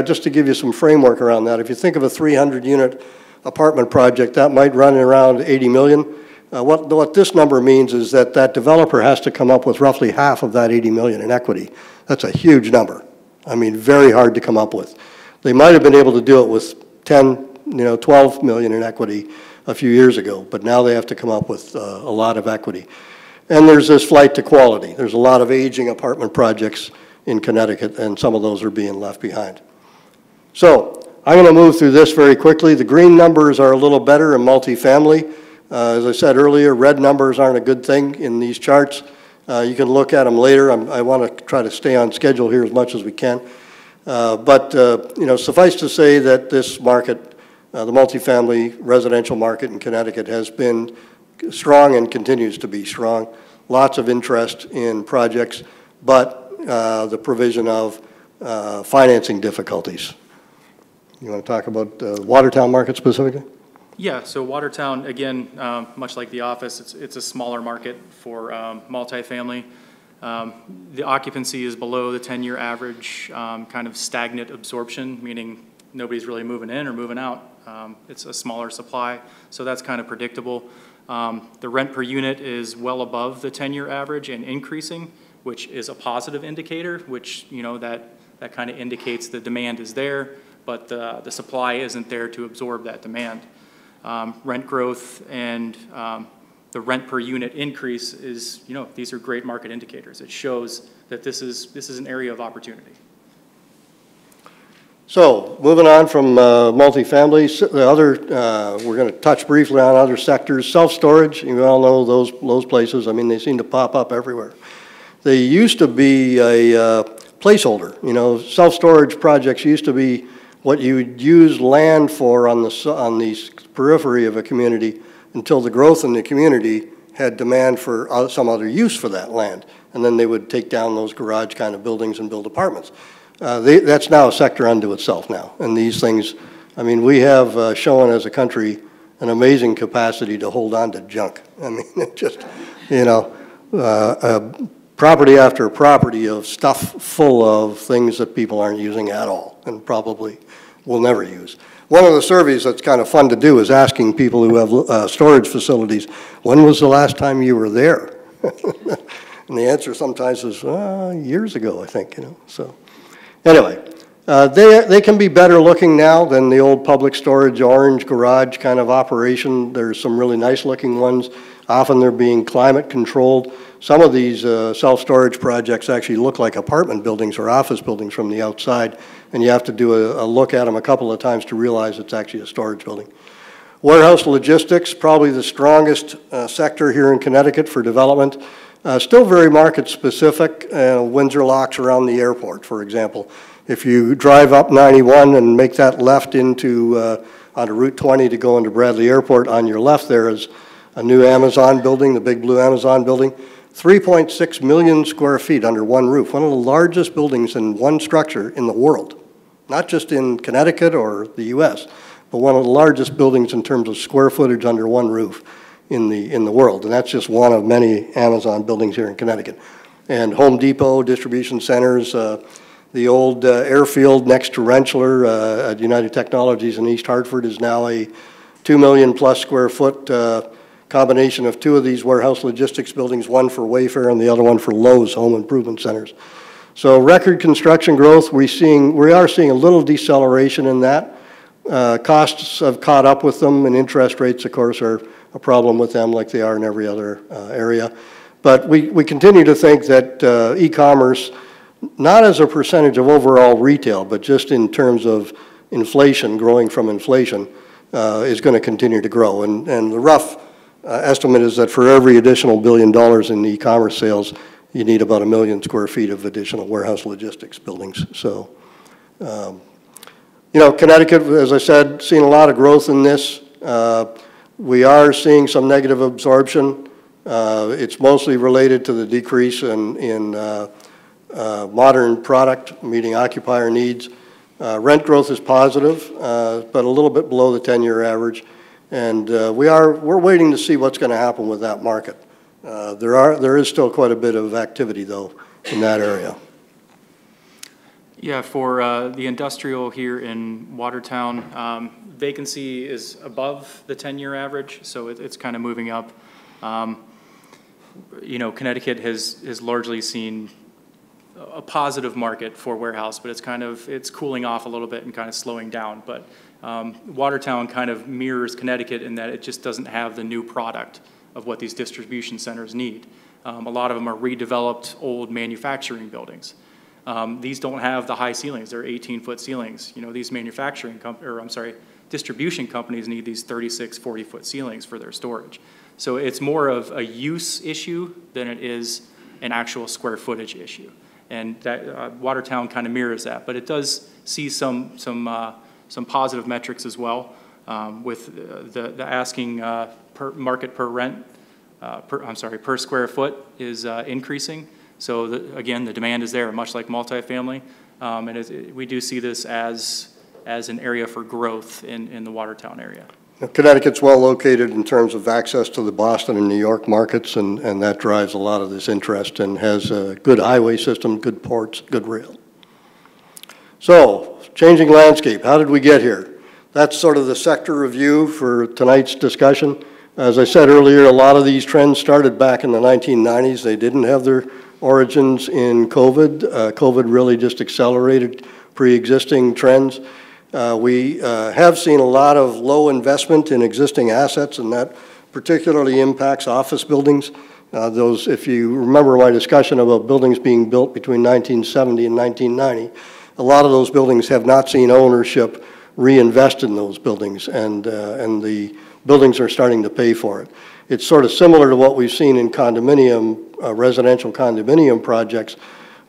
just to give you some framework around that, if you think of a 300 unit apartment project, that might run around 80 million. What this number means is that that developer has to come up with roughly half of that 80 million in equity. That's a huge number. I mean, very hard to come up with. They might have been able to do it with 10, 12 million in equity a few years ago, but now they have to come up with a lot of equity. And there's this flight to quality. There's a lot of aging apartment projects in Connecticut, and some of those are being left behind. So I'm going to move through this very quickly. The green numbers are a little better in multifamily. As I said earlier, red numbers aren't a good thing in these charts. You can look at them later. I want to try to stay on schedule here as much as we can. Suffice to say that this market, the multifamily residential market in Connecticut, has been strong and continues to be strong. Lots of interest in projects, but the provision of financing difficulties. You want to talk about the Watertown market specifically? Yeah, so Watertown, again, much like the office, it's a smaller market for multifamily. The occupancy is below the 10-year average, kind of stagnant absorption, meaning nobody's really moving in or moving out. It's a smaller supply, so that's kind of predictable. The rent per unit is well above the 10-year average and increasing, which is a positive indicator, which, that kind of indicates the demand is there, but the supply isn't there to absorb that demand. Rent growth and the rent per unit increase is, these are great market indicators. It shows that this is an area of opportunity. So moving on from multifamily, the other we're going to touch briefly on other sectors. Self-storage, you all know those places. I mean, they seem to pop up everywhere. They used to be a placeholder. Self-storage projects used to be what you would use land for on the periphery of a community until the growth in the community had demand for some other use for that land. And then they would take down those garage kind of buildings and build apartments. That's now a sector unto itself now. And these things, I mean, we have shown as a country an amazing capacity to hold on to junk. I mean, it just, property after property of stuff full of things that people aren't using at all and probably will never use. One of the surveys that's kind of fun to do is asking people who have storage facilities, when was the last time you were there? And the answer sometimes is, years ago, I think, you know. So anyway, they can be better looking now than the old public storage orange garage kind of operation. There's some really nice looking ones. Often they're being climate controlled. Some of these self-storage projects actually look like apartment buildings or office buildings from the outside, and you have to do a look at them a couple of times to realize it's actually a storage building. Warehouse logistics, probably the strongest sector here in Connecticut for development. Still very market specific. Windsor locks around the airport, for example. If you drive up 91 and make that left into onto Route 20 to go into Bradley Airport, on your left there is a new Amazon building, the big blue Amazon building. 3.6 million square feet under one roof. One of the largest buildings in one structure in the world. Not just in Connecticut or the US, but one of the largest buildings in terms of square footage under one roof in the world, and that's just one of many Amazon buildings here in Connecticut. And Home Depot, distribution centers, the old airfield next to Rentschler at United Technologies in East Hartford is now a 2 million plus square foot combination of two of these warehouse logistics buildings, one for Wayfair and the other one for Lowe's home improvement centers. So record construction growth, we are seeing a little deceleration in that. Costs have caught up with them, and interest rates, of course, are a problem with them like they are in every other area. But we continue to think that e-commerce, not as a percentage of overall retail, but just in terms of inflation, growing from inflation, is going to continue to grow. And the rough estimate is that for every additional $1 billion in e-commerce sales, you need about 1 million square feet of additional warehouse logistics buildings. So, you know, Connecticut, as I said, seeing a lot of growth in this. We are seeing some negative absorption. It's mostly related to the decrease in modern product meeting occupier needs. Rent growth is positive, but a little bit below the 10-year average. And we're waiting to see what's going to happen with that market. There is still quite a bit of activity, though, in that area. Yeah, for the industrial here in Watertown, vacancy is above the 10-year average, so it's kind of moving up. You know, Connecticut has largely seen a positive market for warehouse, but it's cooling off a little bit and kind of slowing down. But Watertown kind of mirrors Connecticut in that it just doesn't have the new product of what these distribution centers need. A lot of them are redeveloped old manufacturing buildings. These don't have the high ceilings. They're 18-foot ceilings. You know, these distribution companies need these 36, 40-foot ceilings for their storage. So it's more of a use issue than it is an actual square footage issue. And that Watertown kind of mirrors that. But it does see some positive metrics as well, with the asking market per rent, per square foot is increasing. So again, the demand is there, much like multifamily, and we do see this as an area for growth in the Watertown area. Connecticut's well located in terms of access to the Boston and New York markets, and that drives a lot of this interest and has a good highway system, good ports, good rail. So, changing landscape, how did we get here? That's sort of the sector review for tonight's discussion. As I said earlier, a lot of these trends started back in the 1990s. They didn't have their origins in COVID. COVID really just accelerated pre-existing trends. We have seen a lot of low investment in existing assets, and that particularly impacts office buildings. If you remember my discussion about buildings being built between 1970 and 1990, a lot of those buildings have not seen ownership reinvest in those buildings, and the buildings are starting to pay for it. It's sort of similar to what we've seen in condominium, residential condominium projects,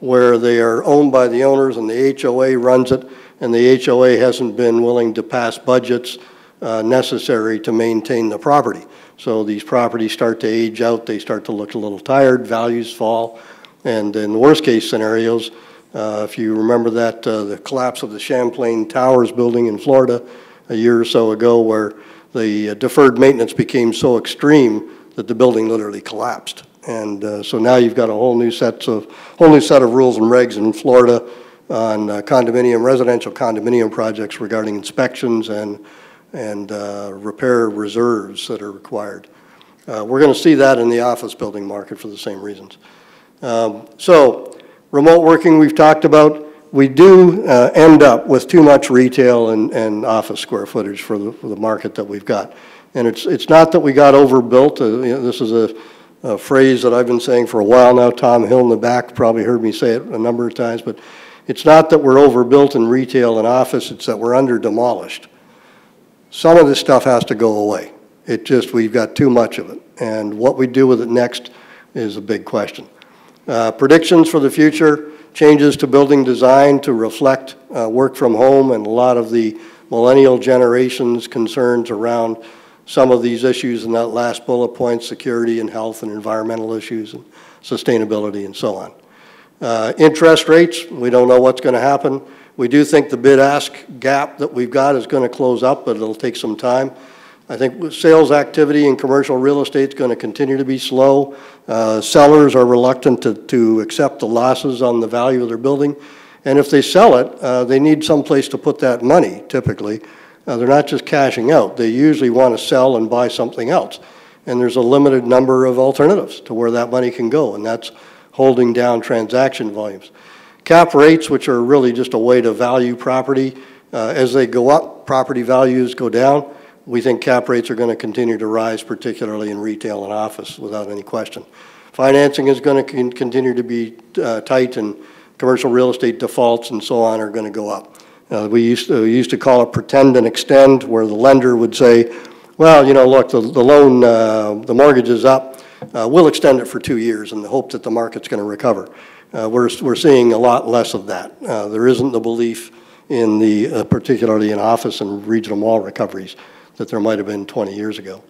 where they are owned by the owners and the HOA runs it, and the HOA hasn't been willing to pass budgets necessary to maintain the property. So these properties start to age out, they start to look a little tired, values fall, and in the worst case scenarios, if you remember that, the collapse of the Champlain Towers building in Florida a year or so ago, where the deferred maintenance became so extreme that the building literally collapsed. And so now you've got a whole new set of rules and regs in Florida on residential condominium projects regarding inspections and repair reserves that are required. We're going to see that in the office building market for the same reasons. So remote working we've talked about. We do end up with too much retail and office square footage for the market that we've got. And it's not that we got overbuilt. This is a phrase that I've been saying for a while now. Tom Hill in the back probably heard me say it a number of times, but it's not that we're overbuilt in retail and office, it's that we're under demolished. Some of this stuff has to go away. We've got too much of it. And what we do with it next is a big question. Predictions for the future, changes to building design to reflect work from home and a lot of the millennial generation's concerns around some of these issues in that last bullet point, security and health and environmental issues and sustainability and so on. Interest rates, we don't know what's going to happen. We do think the bid-ask gap that we've got is going to close up, but it'll take some time. I think sales activity in commercial real estate is going to continue to be slow. Sellers are reluctant to accept the losses on the value of their building. And if they sell it, they need some place to put that money, typically. They're not just cashing out. They usually want to sell and buy something else. And there's a limited number of alternatives to where that money can go, and that's holding down transaction volumes. Cap rates, which are really just a way to value property, as they go up, property values go down. We think cap rates are going to continue to rise, particularly in retail and office, without any question. Financing is going to continue to be tight, and commercial real estate defaults and so on are going to go up. We used to call it pretend and extend, where the lender would say, well, you know, look, the loan, the mortgage is up. We'll extend it for 2 years in the hope that the market's going to recover. We're seeing a lot less of that. There isn't the belief in the, particularly in office and regional mall recoveries, that there might have been 20 years ago.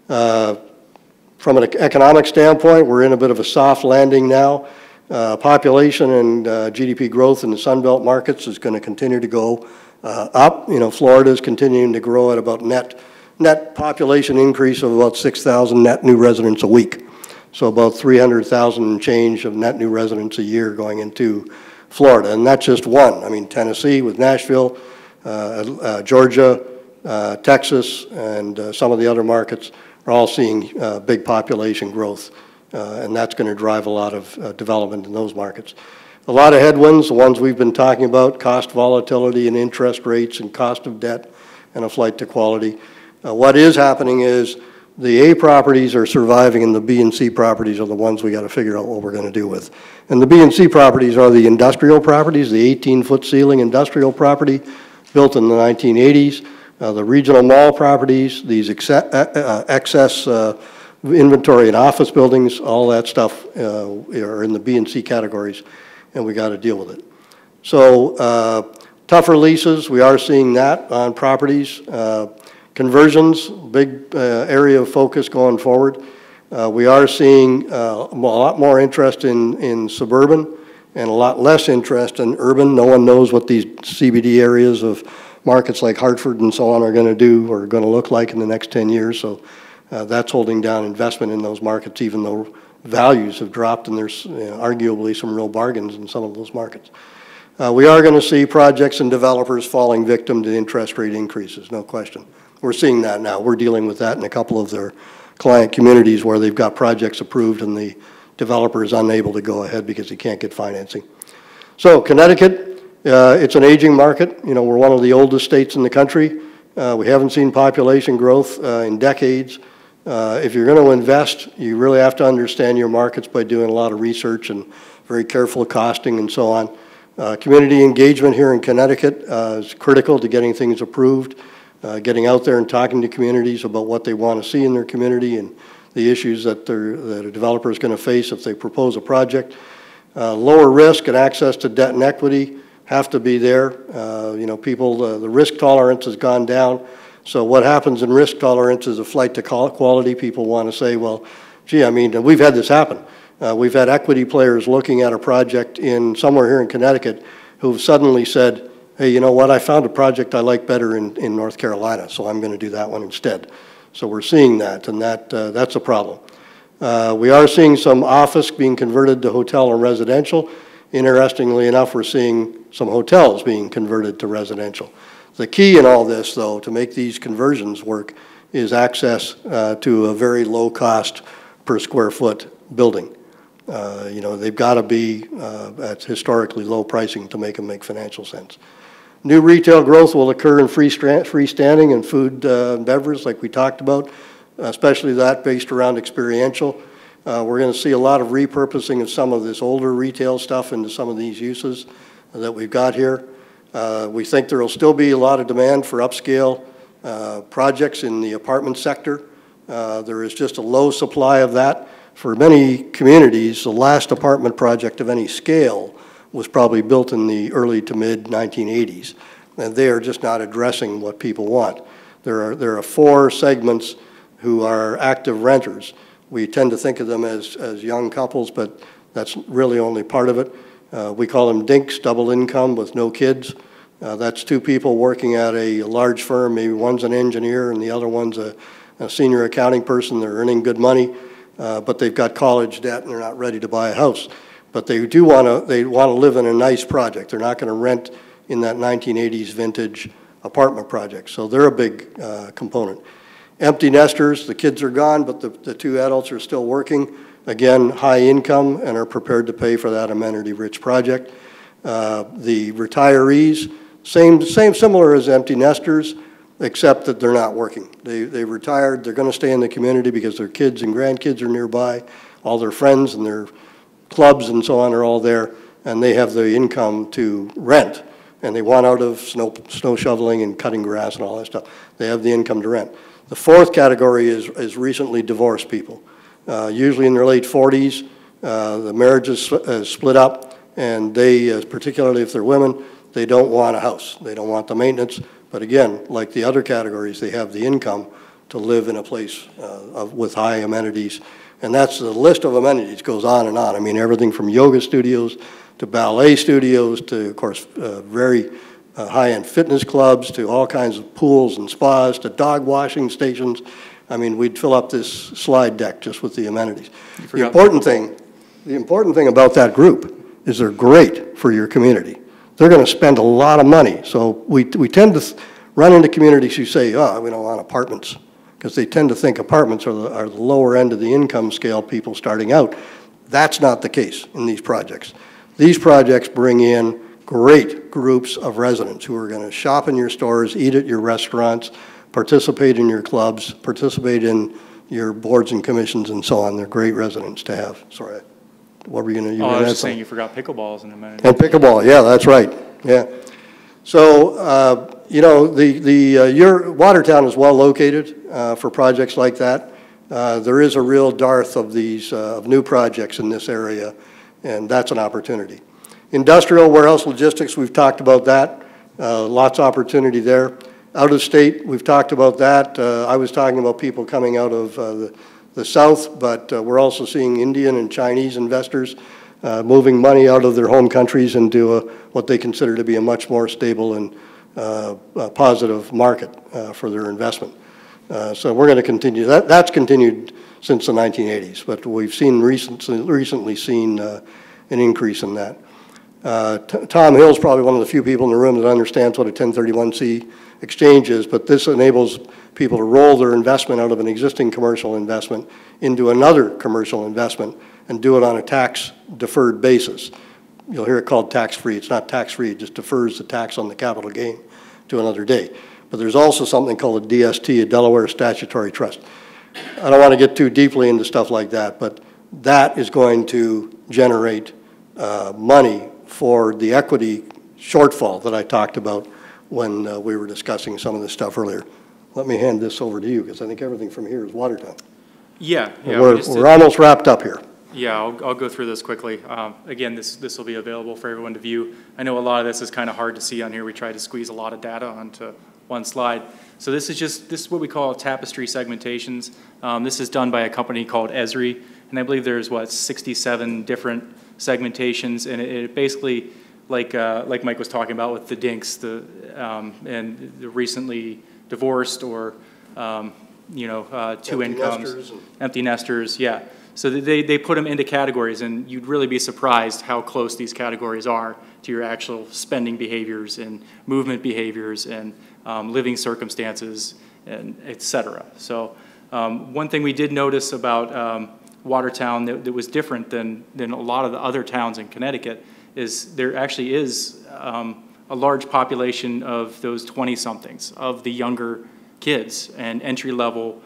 From an economic standpoint, we're in a bit of a soft landing now. Population and GDP growth in the Sunbelt markets is going to continue to go up. You know, Florida is continuing to grow at about net population increase of about 6,000 net new residents a week. So about 300,000 change of net new residents a year going into Florida. And that's just one. I mean, Tennessee with Nashville, Georgia, Texas, and some of the other markets are all seeing big population growth. And that's going to drive a lot of development in those markets. A lot of headwinds, the ones we've been talking about, cost volatility and interest rates and cost of debt and a flight to quality. What is happening is the A properties are surviving and the B and C properties are the ones we got to figure out what we're going to do with. And the B and C properties are the industrial properties, the 18-foot ceiling industrial property built in the 1980s, the regional mall properties, these excess inventory and office buildings, all that stuff are in the B and C categories, and we got to deal with it. So tougher leases, we are seeing that on properties. Conversions, big area of focus going forward. We are seeing a lot more interest in suburban and a lot less interest in urban. No one knows what these CBD areas of markets like Hartford and so on are going to do or going to look like in the next 10 years. So that's holding down investment in those markets, even though values have dropped and there's arguably some real bargains in some of those markets. We are going to see projects and developers falling victim to interest rate increases, no question. We're seeing that now. We're dealing with that in a couple of their client communities where they've got projects approved and the developer is unable to go ahead because he can't get financing. So Connecticut, it's an aging market. You know, we're one of the oldest states in the country. We haven't seen population growth in decades. If you're going to invest, you really have to understand your markets by doing a lot of research and very careful costing and so on. Community engagement here in Connecticut is critical to getting things approved. Getting out there and talking to communities about what they want to see in their community and the issues that a developer is going to face if they propose a project. Lower risk and access to debt and equity have to be there. You know, people, the risk tolerance has gone down. So what happens in risk tolerance is a flight to quality. People want to say, well, gee, I mean, we've had this happen. We've had equity players looking at a project in somewhere here in Connecticut who've suddenly said, hey, you know what, I found a project I like better in North Carolina, so I'm going to do that one instead. So we're seeing that, and that's a problem. We are seeing some office being converted to hotel and residential. Interestingly enough, we're seeing some hotels being converted to residential. The key in all this, though, to make these conversions work is access to a very low cost per square foot building. You know, they've got to be at historically low pricing to make them make financial sense. New retail growth will occur in freestanding and food and beverage, like we talked about, especially that based around experiential. We're going to see a lot of repurposing of some of this older retail stuff into some of these uses that we've got here. We think there will still be a lot of demand for upscale projects in the apartment sector. There is just a low supply of that. For many communities, the last apartment project of any scale was probably built in the early to mid 1980s, and they are just not addressing what people want. There are 4 segments who are active renters. We tend to think of them as young couples, but that's really only part of it. We call them dinks, double income with no kids. That's 2 people working at a large firm. Maybe one's an engineer and the other one's a senior accounting person. They're earning good money, but they've got college debt and they're not ready to buy a house. But they do want to live in a nice project. They're not going to rent in that 1980s vintage apartment project. So they're a big component. Empty nesters, the kids are gone, but the 2 adults are still working. Again, high income and are prepared to pay for that amenity-rich project. The retirees, similar as empty nesters, except that they're not working. They retired, they're going to stay in the community because their kids and grandkids are nearby. All their friends and their clubs and so on are all there, and they have the income to rent. And they want out of snow shoveling and cutting grass and all that stuff. They have the income to rent. The 4th category is recently divorced people. Usually in their late 40s, the marriage is split up, and they, particularly if they're women, they don't want a house. They don't want the maintenance. But again, like the other categories, they have the income to live in a place with high amenities. And that's the list of amenities goes on and on. I mean, everything from yoga studios to ballet studios to, of course, very high-end fitness clubs to all kinds of pools and spas to dog washing stations. I mean, we'd fill up this slide deck just with the amenities. The important thing about that group is they're great for your community. They're going to spend a lot of money. So we tend to run into communities who say, oh, we don't want apartments, because they tend to think apartments are the lower end of the income scale, people starting out. That's not the case in these projects. These projects bring in great groups of residents who are going to shop in your stores, eat at your restaurants, participate in your clubs, participate in your boards and commissions and so on. They're great residents to have. Sorry, what were you going to? I was just saying you forgot pickleballs in a minute. And pickleball, yeah, that's right. Yeah. So you know, your Watertown is well located for projects like that. There is a real dearth of these of new projects in this area, and that's an opportunity. Industrial warehouse logistics, we've talked about that. Lots of opportunity there. Out of state, we've talked about that. I was talking about people coming out of the south, but we're also seeing Indian and Chinese investors moving money out of their home countries into what they consider to be a much more stable and positive market for their investment. So we're going to continue. That's continued since the 1980s, but we've seen recently seen an increase in that. Tom Hill's probably one of the few people in the room that understands what a 1031C exchange is, but this enables people to roll their investment out of an existing commercial investment into another commercial investment and do it on a tax-deferred basis. You'll hear it called tax-free. It's not tax-free. It just defers the tax on the capital gain to another day. But there's also something called a DST, a Delaware Statutory Trust. I don't want to get too deeply into stuff like that, but that is going to generate money for the equity shortfall that I talked about when we were discussing some of this stuff earlier. Let me hand this over to you, because I think everything from here is Watertown. Yeah. We're almost wrapped up here. Yeah, I'll go through this quickly. Again, this will be available for everyone to view. I know a lot of this is kind of hard to see on here. We tried to squeeze a lot of data onto one slide. So this is what we call tapestry segmentations. This is done by a company called Esri, and I believe there's 67 different segmentations, and it basically, like Mike was talking about with the dinks, and the recently divorced or two income, empty nesters, yeah. So they put them into categories, and you'd really be surprised how close these categories are to your actual spending behaviors and movement behaviors and living circumstances, and et cetera. So one thing we did notice about Watertown that was different than a lot of the other towns in Connecticut is there actually is a large population of those 20-somethings, of the younger kids and entry-level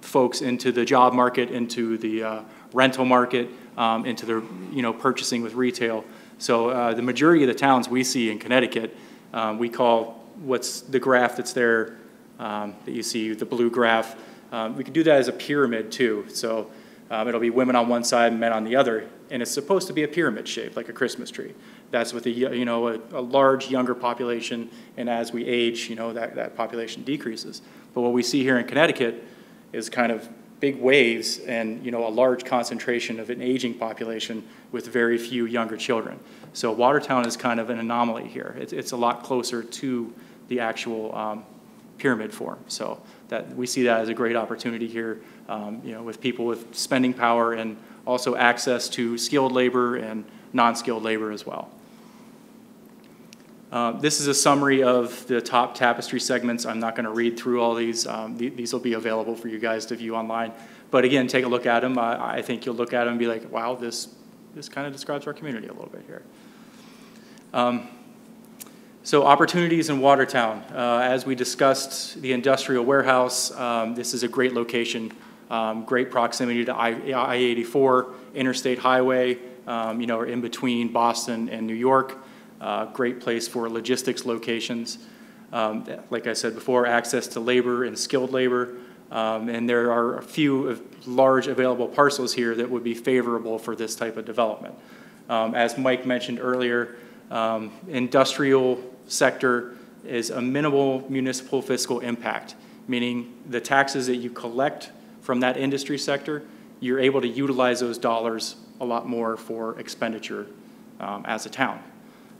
folks into the job market, into the rental market, into the purchasing with retail. So the majority of the towns we see in Connecticut, we call what's the graph that's there that you see, the blue graph. We could do that as a pyramid too. So it'll be women on one side and men on the other, and it's supposed to be a pyramid shape, like a Christmas tree. That's with a large younger population, and as we age, that population decreases. But what we see here in Connecticut is kind of big waves and a large concentration of an aging population with very few younger children. So Watertown is kind of an anomaly here. It's a lot closer to the actual pyramid form. So that we see that as a great opportunity here, with people with spending power and also access to skilled labor and non-skilled labor as well. This is a summary of the top tapestry segments. I'm not going to read through all these. These will be available for you guys to view online. But again, take a look at them. I think you'll look at them and be like, wow, this kind of describes our community a little bit here. So opportunities in Watertown. As we discussed, the industrial warehouse, this is a great location, great proximity to I-84, Interstate Highway, or in between Boston and New York. Great place for logistics locations. Like I said before, access to labor and skilled labor. And there are a few large available parcels here that would be favorable for this type of development. As Mike mentioned earlier, industrial sector is a minimal municipal fiscal impact, meaning the taxes that you collect from that industry sector, you're able to utilize those dollars a lot more for expenditure as a town.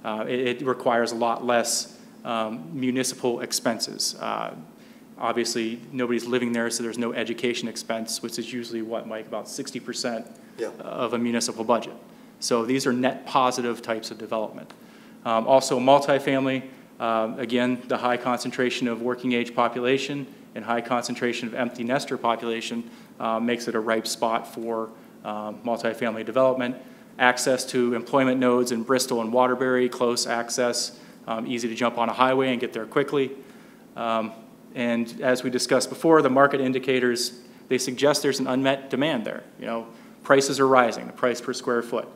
It requires a lot less municipal expenses. Obviously, nobody's living there, so there's no education expense, which is usually what, Mike, about 60% of a municipal budget. So these are net positive types of development. Also, multifamily, again, the high concentration of working age population and high concentration of empty nester population makes it a ripe spot for multifamily development. Access to employment nodes in Bristol and Waterbury, close access, easy to jump on a highway and get there quickly. And as we discussed before, the market indicators, they suggest there's an unmet demand there. Prices are rising, the price per square foot.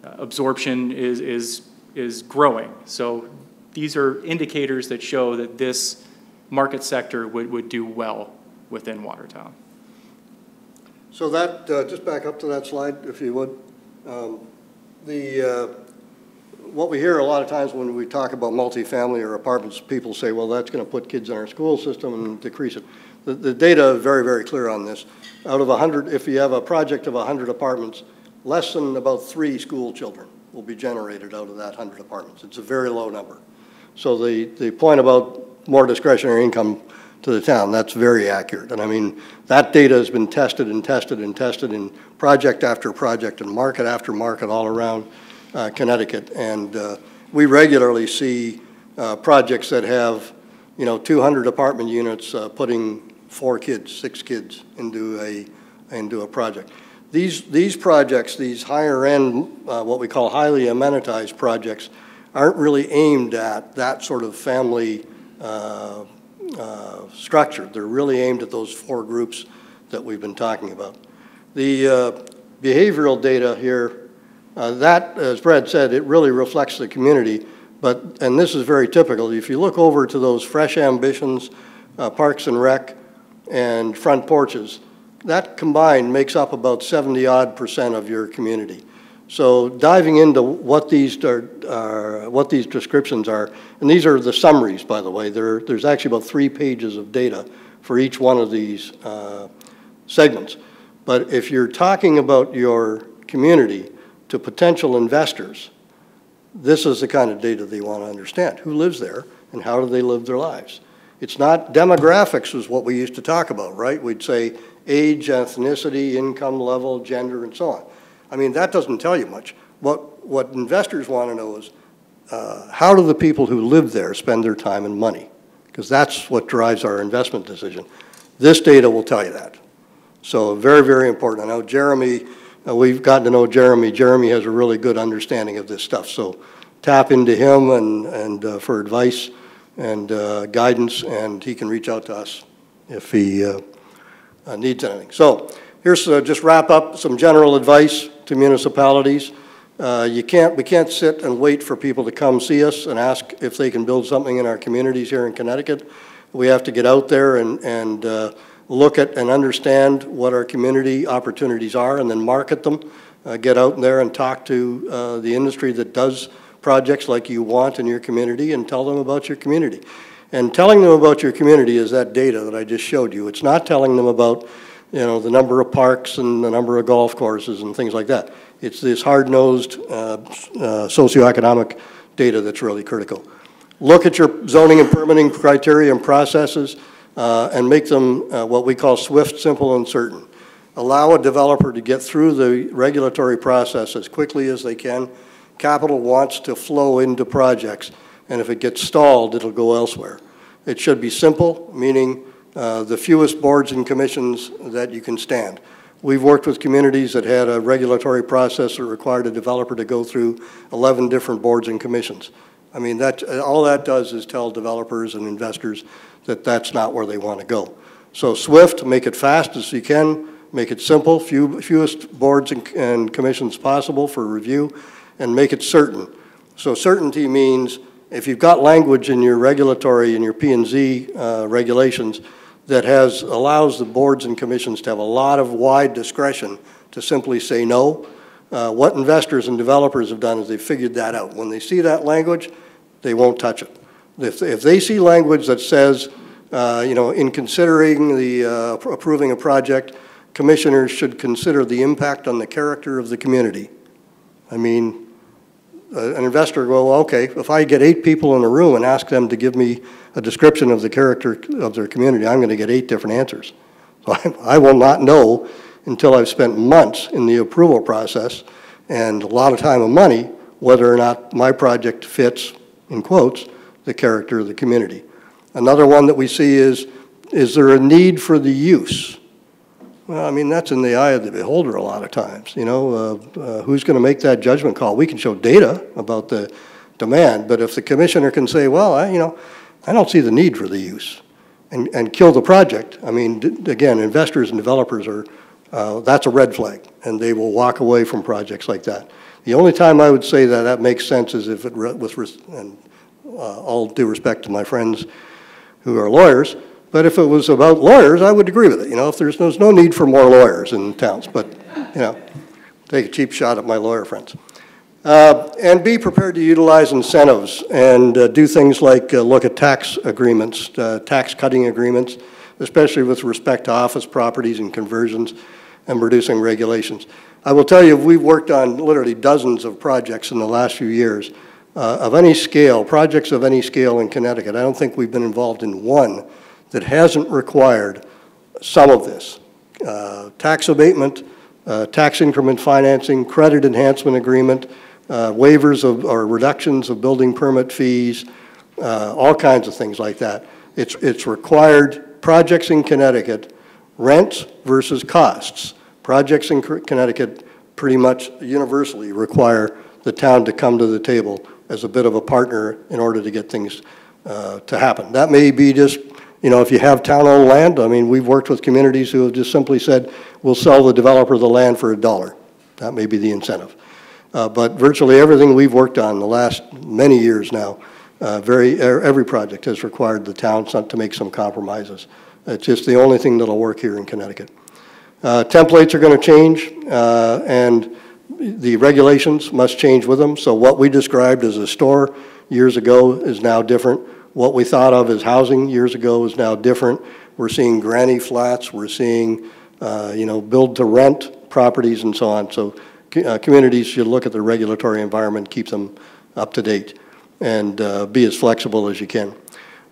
Absorption is growing. So these are indicators that show that this market sector would do well within Watertown. So that, just back up to that slide, if you would. What we hear a lot of times when we talk about multifamily or apartments, people say, well, that's going to put kids in our school system and decrease it. The data is very, very clear on this. Out of 100, if you have a project of 100 apartments, less than about 3 school children will be generated out of that 100 apartments. It's a very low number. So the point about more discretionary income to the town, that's very accurate. And I mean, that data has been tested and tested and tested in project after project and market after market all around Connecticut. And we regularly see projects that have, 200 apartment units putting 4 kids, 6 kids into a project. These projects, these higher end, what we call highly amenitized projects, aren't really aimed at that sort of family structure. They're really aimed at those 4 groups that we've been talking about. The behavioral data here, that, as Brad said, it really reflects the community, and this is very typical. If you look over to those fresh ambitions, Parks and Rec, and front porches, that combined makes up about 70-odd% of your community. So diving into what these descriptions are, and these are the summaries, by the way. There's actually about 3 pages of data for each one of these segments. But if you're talking about your community to potential investors, this is the kind of data they want to understand. Who lives there and how do they live their lives? It's not demographics is what we used to talk about, right? We'd say age, ethnicity, income level, gender, and so on. I mean, that doesn't tell you much. What investors want to know is how do the people who live there spend their time and money? Because that's what drives our investment decision. This data will tell you that. So very, very important. I know Jeremy, we've gotten to know Jeremy. Jeremy has a really good understanding of this stuff. So tap into him and for advice and guidance, and he can reach out to us if he needs anything. So here's just wrap up some general advice to municipalities. We can't sit and wait for people to come see us and ask if they can build something in our communities here in Connecticut. We have to get out there and look at and understand what our community opportunities are and then market them. Get out there and talk to the industry that does projects like you want in your community and tell them about your community. And telling them about your community is that data that I just showed you. It's not telling them about, you know, the number of parks and the number of golf courses and things like that. It's this hard-nosed socioeconomic data that's really critical. Look at your zoning and permitting criteria and processes and make them what we call swift, simple, and certain. Allow a developer to get through the regulatory process as quickly as they can. Capital wants to flow into projects, and if it gets stalled, it'll go elsewhere. It should be simple, meaning the fewest boards and commissions that you can stand. We've worked with communities that had a regulatory process that required a developer to go through 11 different boards and commissions. I mean, all that does is tell developers and investors that that's not where they want to go. So swift, make it fast as you can, make it simple, fewest boards and commissions possible for review, and make it certain. So certainty means if you've got language in your regulatory and your P&Z regulations that allows the boards and commissions to have a lot of wide discretion to simply say no. What investors and developers have done is they've figured that out. When they see that language, they won't touch it. If they see language that says, you know, in considering the approving a project, commissioners should consider the impact on the character of the community. I mean, an investor will go, okay, if I get 8 people in a room and ask them to give me a description of the character of their community, I'm going to get 8 different answers. So I will not know until I've spent months in the approval process and a lot of time and money whether or not my project fits, in quotes, the character of the community. Another one that we see is there a need for the use? Well, I mean, that's in the eye of the beholder a lot of times. You know, who's going to make that judgment call? We can show data about the demand, but if the commissioner can say, well, I don't see the need for the use, and kill the project, I mean, again, investors and developers that's a red flag, and they will walk away from projects like that. The only time I would say that makes sense is if and all due respect to my friends who are lawyers, but if it was about lawyers, I would agree with it. You know, if there's no need for more lawyers in towns, but, you know, take a cheap shot at my lawyer friends. And be prepared to utilize incentives and do things like look at tax agreements, tax cutting agreements, especially with respect to office properties and conversions and reducing regulations. I will tell you, we've worked on literally dozens of projects in the last few years of any scale, projects of any scale in Connecticut. I don't think we've been involved in one that hasn't required some of this. Tax abatement, tax increment financing, credit enhancement agreement, waivers or reductions of building permit fees, all kinds of things like that. It's required projects in Connecticut, rents versus costs. Projects in Connecticut pretty much universally require the town to come to the table as a bit of a partner in order to get things to happen. That may be just, you know, if you have town-owned land. I mean, we've worked with communities who have just simply said, we'll sell the developer the land for $1. That may be the incentive. But virtually everything we've worked on the last many years now, every project has required the town to make some compromises. It's just the only thing that'll work here in Connecticut. Templates are going to change, and the regulations must change with them. So what we described as a store years ago is now different. What we thought of as housing years ago is now different. We're seeing granny flats. We're seeing, you know, build-to-rent properties and so on. So communities should look at the regulatory environment, keep them up to date, and be as flexible as you can.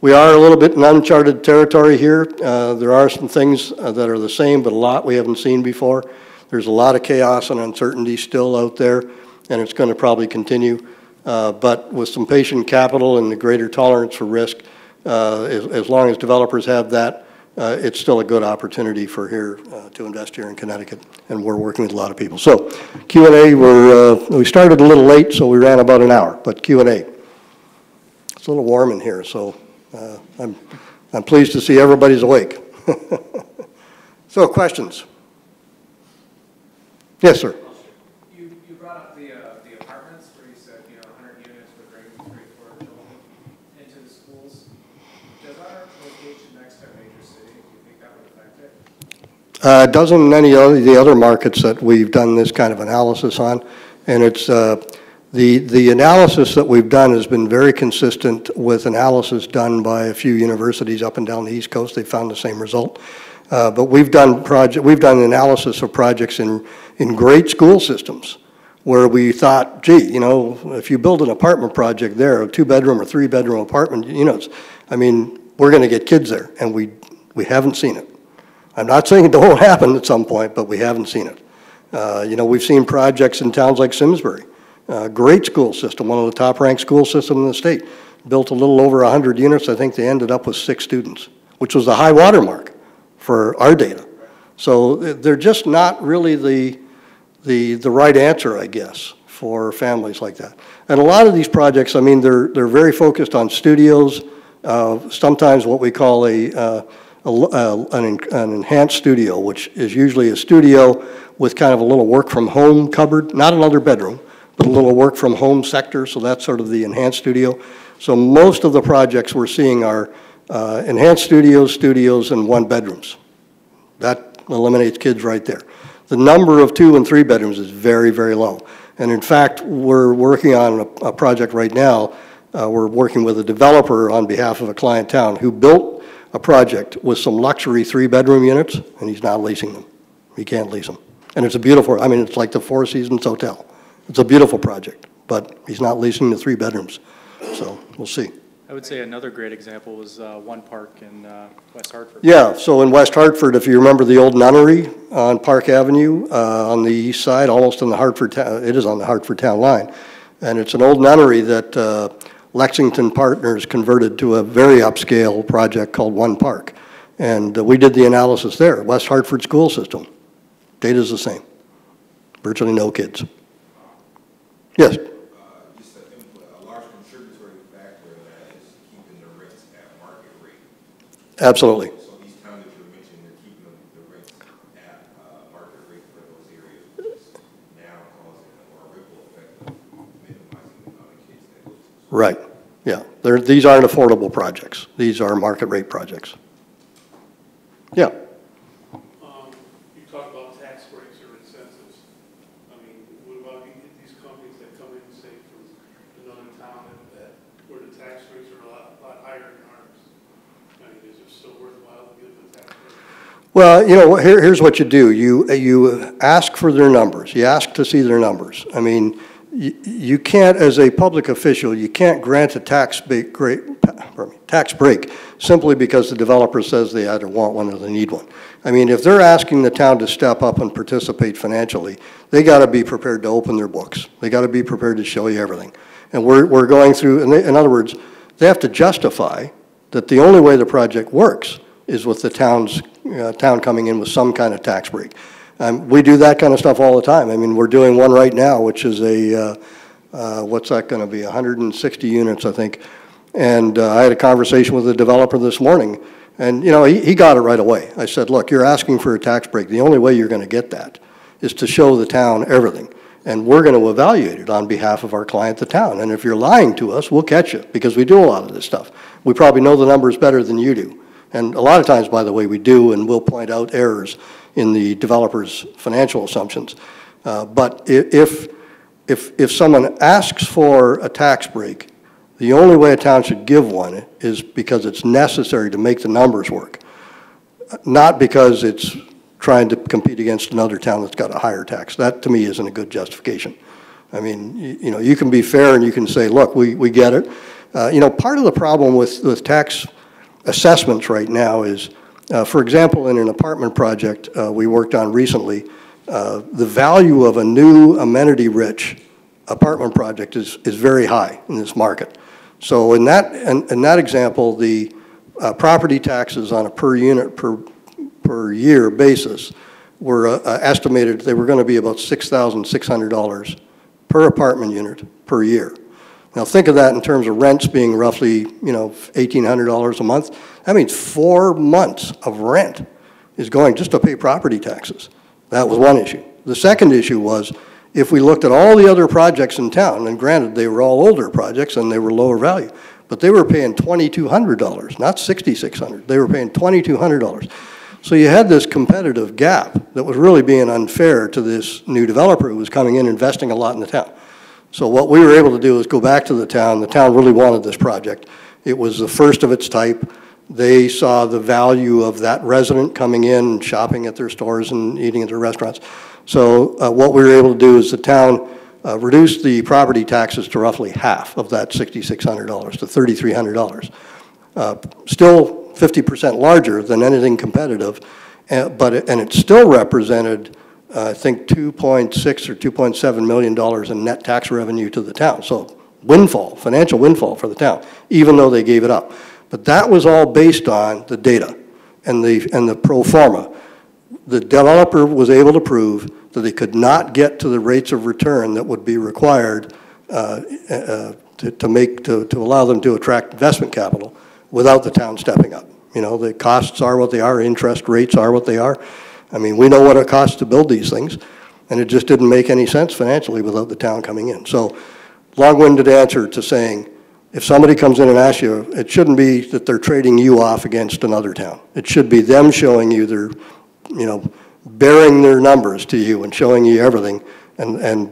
We are a little bit in uncharted territory here. There are some things that are the same, but a lot we haven't seen before. There's a lot of chaos and uncertainty still out there, and it's going to probably continue. But with some patient capital and the greater tolerance for risk, as long as developers have that, it's still a good opportunity for here to invest here in Connecticut, and we're working with a lot of people. So Q&A, we started a little late, so we ran about an hour, but Q&A. It's a little warm in here, so I'm pleased to see everybody's awake. So questions? Yes, sir. You brought up the apartments where you said, 100 units would bring 3 or 4 children into the schools. Does our location next to a major city, do you think that would affect it? It doesn't in any of the other markets that we've done this kind of analysis on, and it's the analysis that we've done has been very consistent with analysis done by a few universities up and down the East Coast. They found the same result. But we've done analysis of projects in great school systems where we thought, gee, if you build an apartment project there, a 2-bedroom or 3-bedroom apartment units, I mean, we're going to get kids there, and we haven't seen it. I'm not saying it won't happen at some point, but we haven't seen it. We've seen projects in towns like Simsbury, great school system, one of the top-ranked school systems in the state, built a little over 100 units. I think they ended up with 6 students, which was the high water mark for our data. So they're just not really the right answer, I guess, for families like that. And a lot of these projects, I mean, they're very focused on studios, sometimes what we call an enhanced studio, which is usually a studio with kind of a little work-from-home cupboard, not another bedroom, but a little work-from-home sector, so that's sort of the enhanced studio. So most of the projects we're seeing are enhanced studios, and 1-bedrooms. That eliminates kids right there. The number of 2 and 3 bedrooms is very, very low. And in fact, we're working on a project right now. We're working with a developer on behalf of a client town who built a project with some luxury 3-bedroom units, and he's not leasing them. He can't lease them. And it's a beautiful, I mean, it's like the Four Seasons Hotel. It's a beautiful project, but he's not leasing the 3 bedrooms. So we'll see. I would say another great example was One Park in West Hartford. Yeah, so in West Hartford, if you remember the old nunnery on Park Avenue on the east side, almost on the Hartford town, it is on the Hartford town line. And it's an old nunnery that Lexington Partners converted to a very upscale project called One Park. And we did the analysis there, West Hartford school system. Data's the same, virtually no kids. Yes? Just a large contributory factor that is keeping the rents at market rate. Absolutely. So these towns that you're mentioning, they're keeping the rents at market rate for those areas, which is now causing a ripple effect of minimizing the amount of kids that go to school. Right, yeah. These aren't affordable projects. These are market rate projects. Yeah. You talk about tax breaks or incentives. I mean, what about these companies that come in, say, from another town where the tax rates are a lot higher than ours? I mean, is it still worthwhile to give them tax breaks? Well, here's what you do. You ask for their numbers. You ask to see their numbers. I mean, you can't, as a public official, you can't grant a tax break simply because the developer says they either want one or they need one. I mean, if they're asking the town to step up and participate financially, they got to be prepared to open their books. They got to be prepared to show you everything. And we're going through, in other words, they have to justify that the only way the project works is with the town coming in with some kind of tax break. We do that kind of stuff all the time. I mean, we're doing one right now, which is what's that going to be, 160 units, I think. And I had a conversation with the developer this morning, and he got it right away. I said, look, you're asking for a tax break. The only way you're going to get that is to show the town everything. And we're going to evaluate it on behalf of our client, the town. And if you're lying to us, we'll catch you, because we do a lot of this stuff. We probably know the numbers better than you do. And a lot of times, by the way, we do, and we'll point out errors in the developer's financial assumptions. But if someone asks for a tax break, the only way a town should give one is because it's necessary to make the numbers work, not because it's trying to compete against another town that's got a higher tax. That, to me, isn't a good justification. I mean, you can be fair and you can say, look, we get it, Part of the problem with tax assessments right now is, for example, in an apartment project we worked on recently, the value of a new amenity-rich apartment project is very high in this market. So in that example, the property taxes on a per unit per year basis were estimated they were going to be about $6,600 per apartment unit per year. Now think of that in terms of rents being roughly, $1,800 a month. That means 4 months of rent is going just to pay property taxes. That was one issue. The second issue was, if we looked at all the other projects in town, and granted they were all older projects and they were lower value, but they were paying $2,200, not $6,600. They were paying $2,200. So you had this competitive gap that was really being unfair to this new developer who was coming in investing a lot in the town. So what we were able to do is go back to the town. The town really wanted this project. It was the first of its type. They saw the value of that resident coming in and shopping at their stores and eating at their restaurants. So what we were able to do is the town reduced the property taxes to roughly half of that $6,600 to $3,300. Still 50% larger than anything competitive, and it still represented, I think, $2.6 or $2.7 million in net tax revenue to the town. So windfall, financial windfall for the town, even though they gave it up. But that was all based on the data and the pro forma. The developer was able to prove that they could not get to the rates of return that would be required to allow them to attract investment capital without the town stepping up. The costs are what they are, interest rates are what they are. I mean, we know what it costs to build these things, and it just didn't make any sense financially without the town coming in. So, long-winded answer to saying, if somebody comes in and asks you, it shouldn't be that they're trading you off against another town. It should be them showing you their, bearing their numbers to you and showing you everything and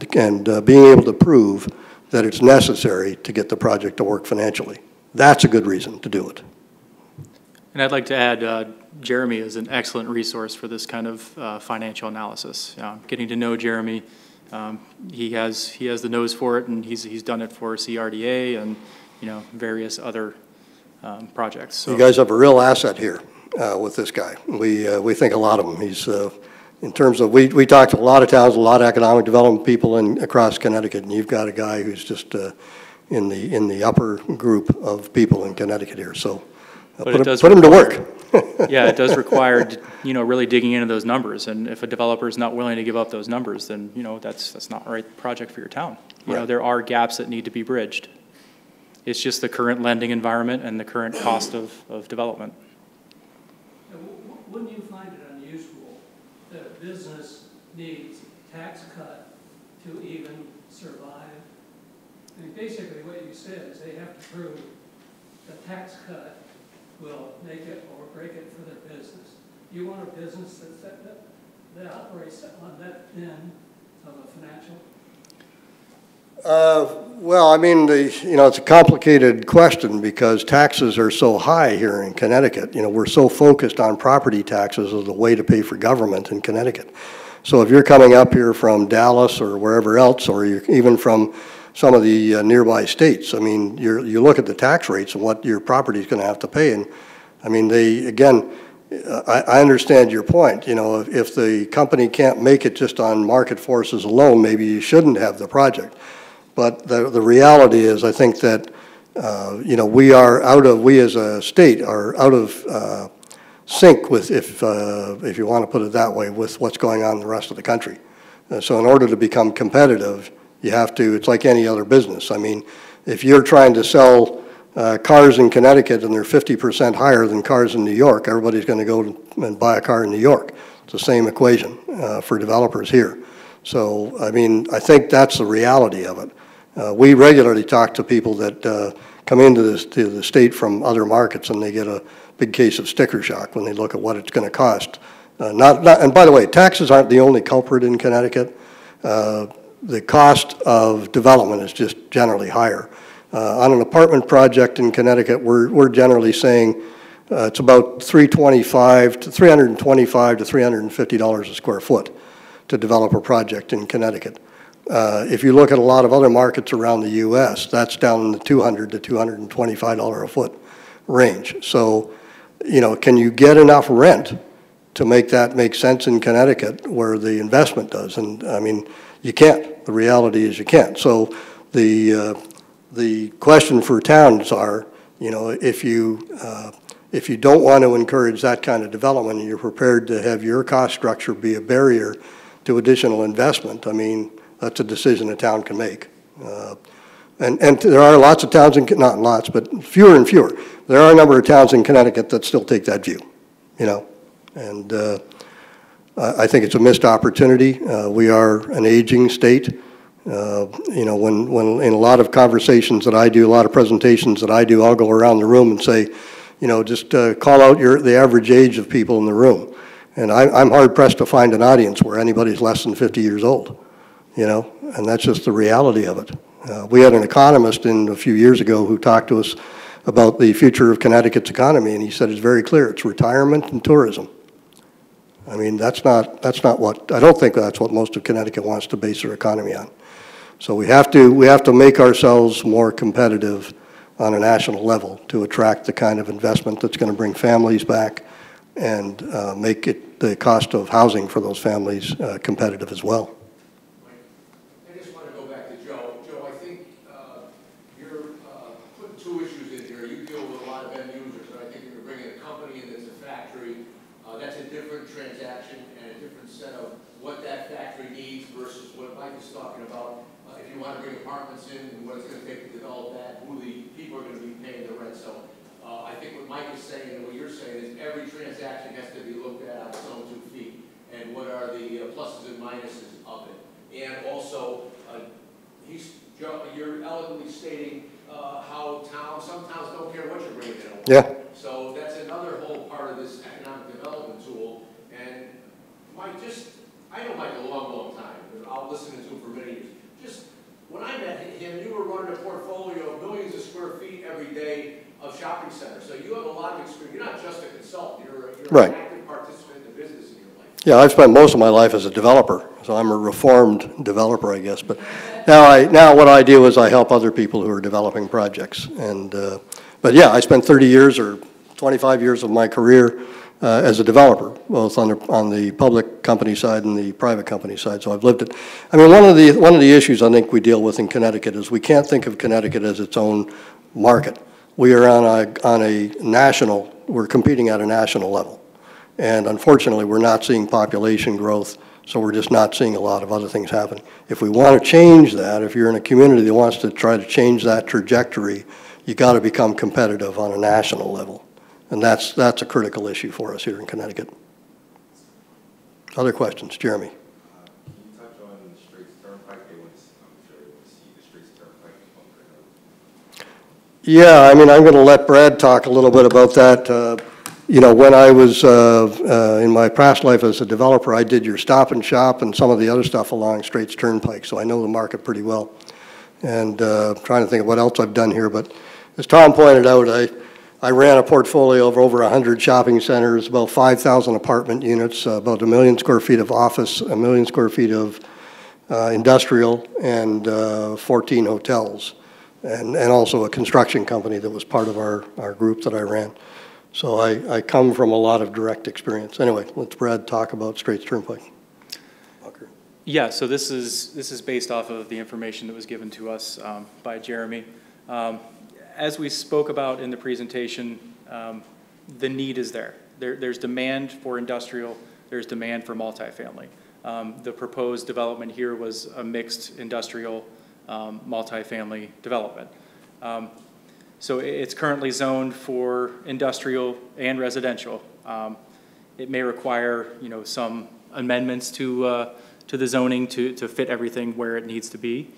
being able to prove that it's necessary to get the project to work financially. That's a good reason to do it. And I'd like to add, Jeremy is an excellent resource for this kind of financial analysis. Getting to know Jeremy, he has the nose for it, and he's done it for CRDA and various other projects. So. You guys have a real asset here with this guy. We think a lot of him. He's in terms of we talked to a lot of towns, a lot of economic development people across Connecticut, and you've got a guy who's just in the upper group of people in Connecticut here. So. Put him to work. Yeah, it does require, really digging into those numbers. And if a developer is not willing to give up those numbers, then, that's not the right project for your town. Right. There are gaps that need to be bridged. It's just the current lending environment and the current cost of development. Wouldn't you find it unusual that a business needs a tax cut to even survive? I mean, basically what you said is they have to prove the tax cut will make it or break it for their business. You want a business that operates on that thin of a financial? Well, I mean, it's a complicated question because taxes are so high here in Connecticut. We're so focused on property taxes as a way to pay for government in Connecticut. So if you're coming up here from Dallas or wherever else, or you're even from some of the nearby states, I mean, you look at the tax rates and what your property is going to have to pay, and I mean, I understand your point. If the company can't make it just on market forces alone, maybe you shouldn't have the project. But the reality is, I think that we as a state are out of sync with, if you want to put it that way, with what's going on in the rest of the country. So in order to become competitive, you have to, it's like any other business. I mean, if you're trying to sell cars in Connecticut and they're 50% higher than cars in New York, everybody's going to go and buy a car in New York. It's the same equation for developers here. So, I mean, I think that's the reality of it. We regularly talk to people that come into the state from other markets, and they get a big case of sticker shock when they look at what it's going to cost. And by the way, taxes aren't the only culprit in Connecticut. The cost of development is just generally higher. On an apartment project in Connecticut, we're generally saying it's about $325 to $350 a square foot to develop a project in Connecticut. If you look at a lot of other markets around the U.S., that's down in the $200 to $225 a foot range. So, you know, can you get enough rent to make that make sense in Connecticut where the investment does? And I mean, you can't. The reality is you can't. So the question for towns are, you know, if you don't want to encourage that kind of development and you're prepared to have your cost structure be a barrier to additional investment, I mean, that's a decision a town can make. And there are lots of towns, not lots, but fewer and fewer. There are a number of towns in Connecticut that still take that view, you know. And I think it's a missed opportunity. We are an aging state. You know, when in a lot of conversations that I do, a lot of presentations that I do, I'll go around the room and say, you know, just call out the average age of people in the room. And I'm hard-pressed to find an audience where anybody's less than 50 years old, you know, and that's just the reality of it. We had an economist in a few years ago who talked to us about the future of Connecticut's economy, and he said it's very clear. It's retirement and tourism. I mean, that's not what, I don't think that's what most of Connecticut wants to base their economy on. So we have to make ourselves more competitive on a national level to attract the kind of investment that's going to bring families back and make it the cost of housing for those families competitive as well. I just want to go back to Joe. Joe, I think you're putting two issues in here. You deal with a lot of end users, but I think if you're bringing a company in that's a factory, that's a different transaction and a different set of what that factory needs versus what Mike is talking about. If you want to bring apartments in and what it's going to take to develop that, who the people are going to be paying the rent. So I think what Mike is saying and what you're saying is every transaction has to be looked at on its own 2 feet. And what are the pluses and minuses of it? And also, you're eloquently stating how some towns don't care what you're bringing in. Yeah. So that's another whole part of this economic development tool. And Mike, I know Mike a long, long time. I'll listen to him for many years. Just when I met him, you were running a portfolio of millions of square feet every day of shopping centers. So you have a lot of experience. You're not just a consultant. You're right. An active participant in the business in your life. Yeah, I've spent most of my life as a developer, so I'm a reformed developer, I guess. But now what I do is I help other people who are developing projects. And but yeah, I spent 30 years or 25 years of my career as a developer, both on the public company side and the private company side. So I've lived it. I mean, one of the issues I think we deal with in Connecticut is we can't think of Connecticut as its own market. We are on a national. We're competing at a national level, and unfortunately, we're not seeing population growth. So we're just not seeing a lot of other things happen. If we want to change that, if you're in a community that wants to try to change that trajectory, you got to become competitive on a national level. And that's a critical issue for us here in Connecticut. Other questions? Jeremy. Can you touch on the Straits Turnpike? I'm sure they want to see the Straits Turnpike. Yeah, I mean, I'm going to let Brad talk a little bit about that. You know, when I was in my past life as a developer, I did your Stop and Shop and some of the other stuff along Straits Turnpike, so I know the market pretty well. And trying to think of what else I've done here, but as Tom pointed out, I ran a portfolio of over 100 shopping centers, about 5,000 apartment units, about 1 million square feet of office, 1 million square feet of industrial, and 14 hotels, and also a construction company that was part of our group that I ran. So I come from a lot of direct experience. Anyway, let's Brad talk about Straits Turnpike. Yeah, so this is based off of the information that was given to us by Jeremy. As we spoke about in the presentation, the need is there. There's demand for industrial, there's demand for multifamily. The proposed development here was a mixed industrial multifamily development. So it's currently zoned for industrial and residential. It may require, you know, some amendments to the zoning to fit everything where it needs to be.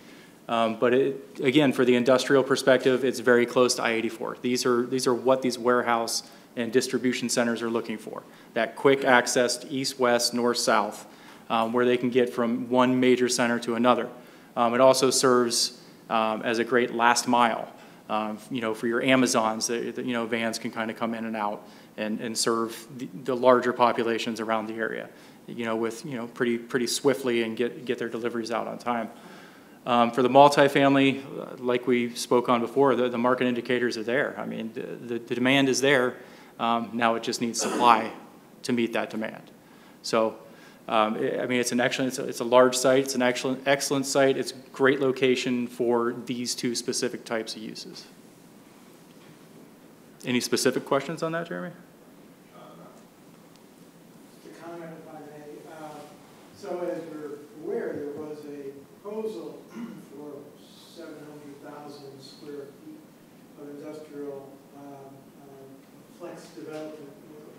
But again, for the industrial perspective, it's very close to I-84. These are what these warehouse and distribution centers are looking for. That quick access to east, west, north, south, where they can get from one major center to another. It also serves as a great last mile, you know, for your Amazons, you know, vans can kind of come in and out and serve the larger populations around the area, you know, with, you know, pretty swiftly and get their deliveries out on time. For the multifamily, like we spoke on before, the market indicators are there. I mean, the demand is there. Now it just needs supply to meet that demand. So, I mean, it's a large site. It's an excellent site. It's a great location for these two specific types of uses. Any specific questions on that, Jeremy? Just a comment, if I may. So as you're aware, there was a proposal for 700,000 square feet of industrial flex development,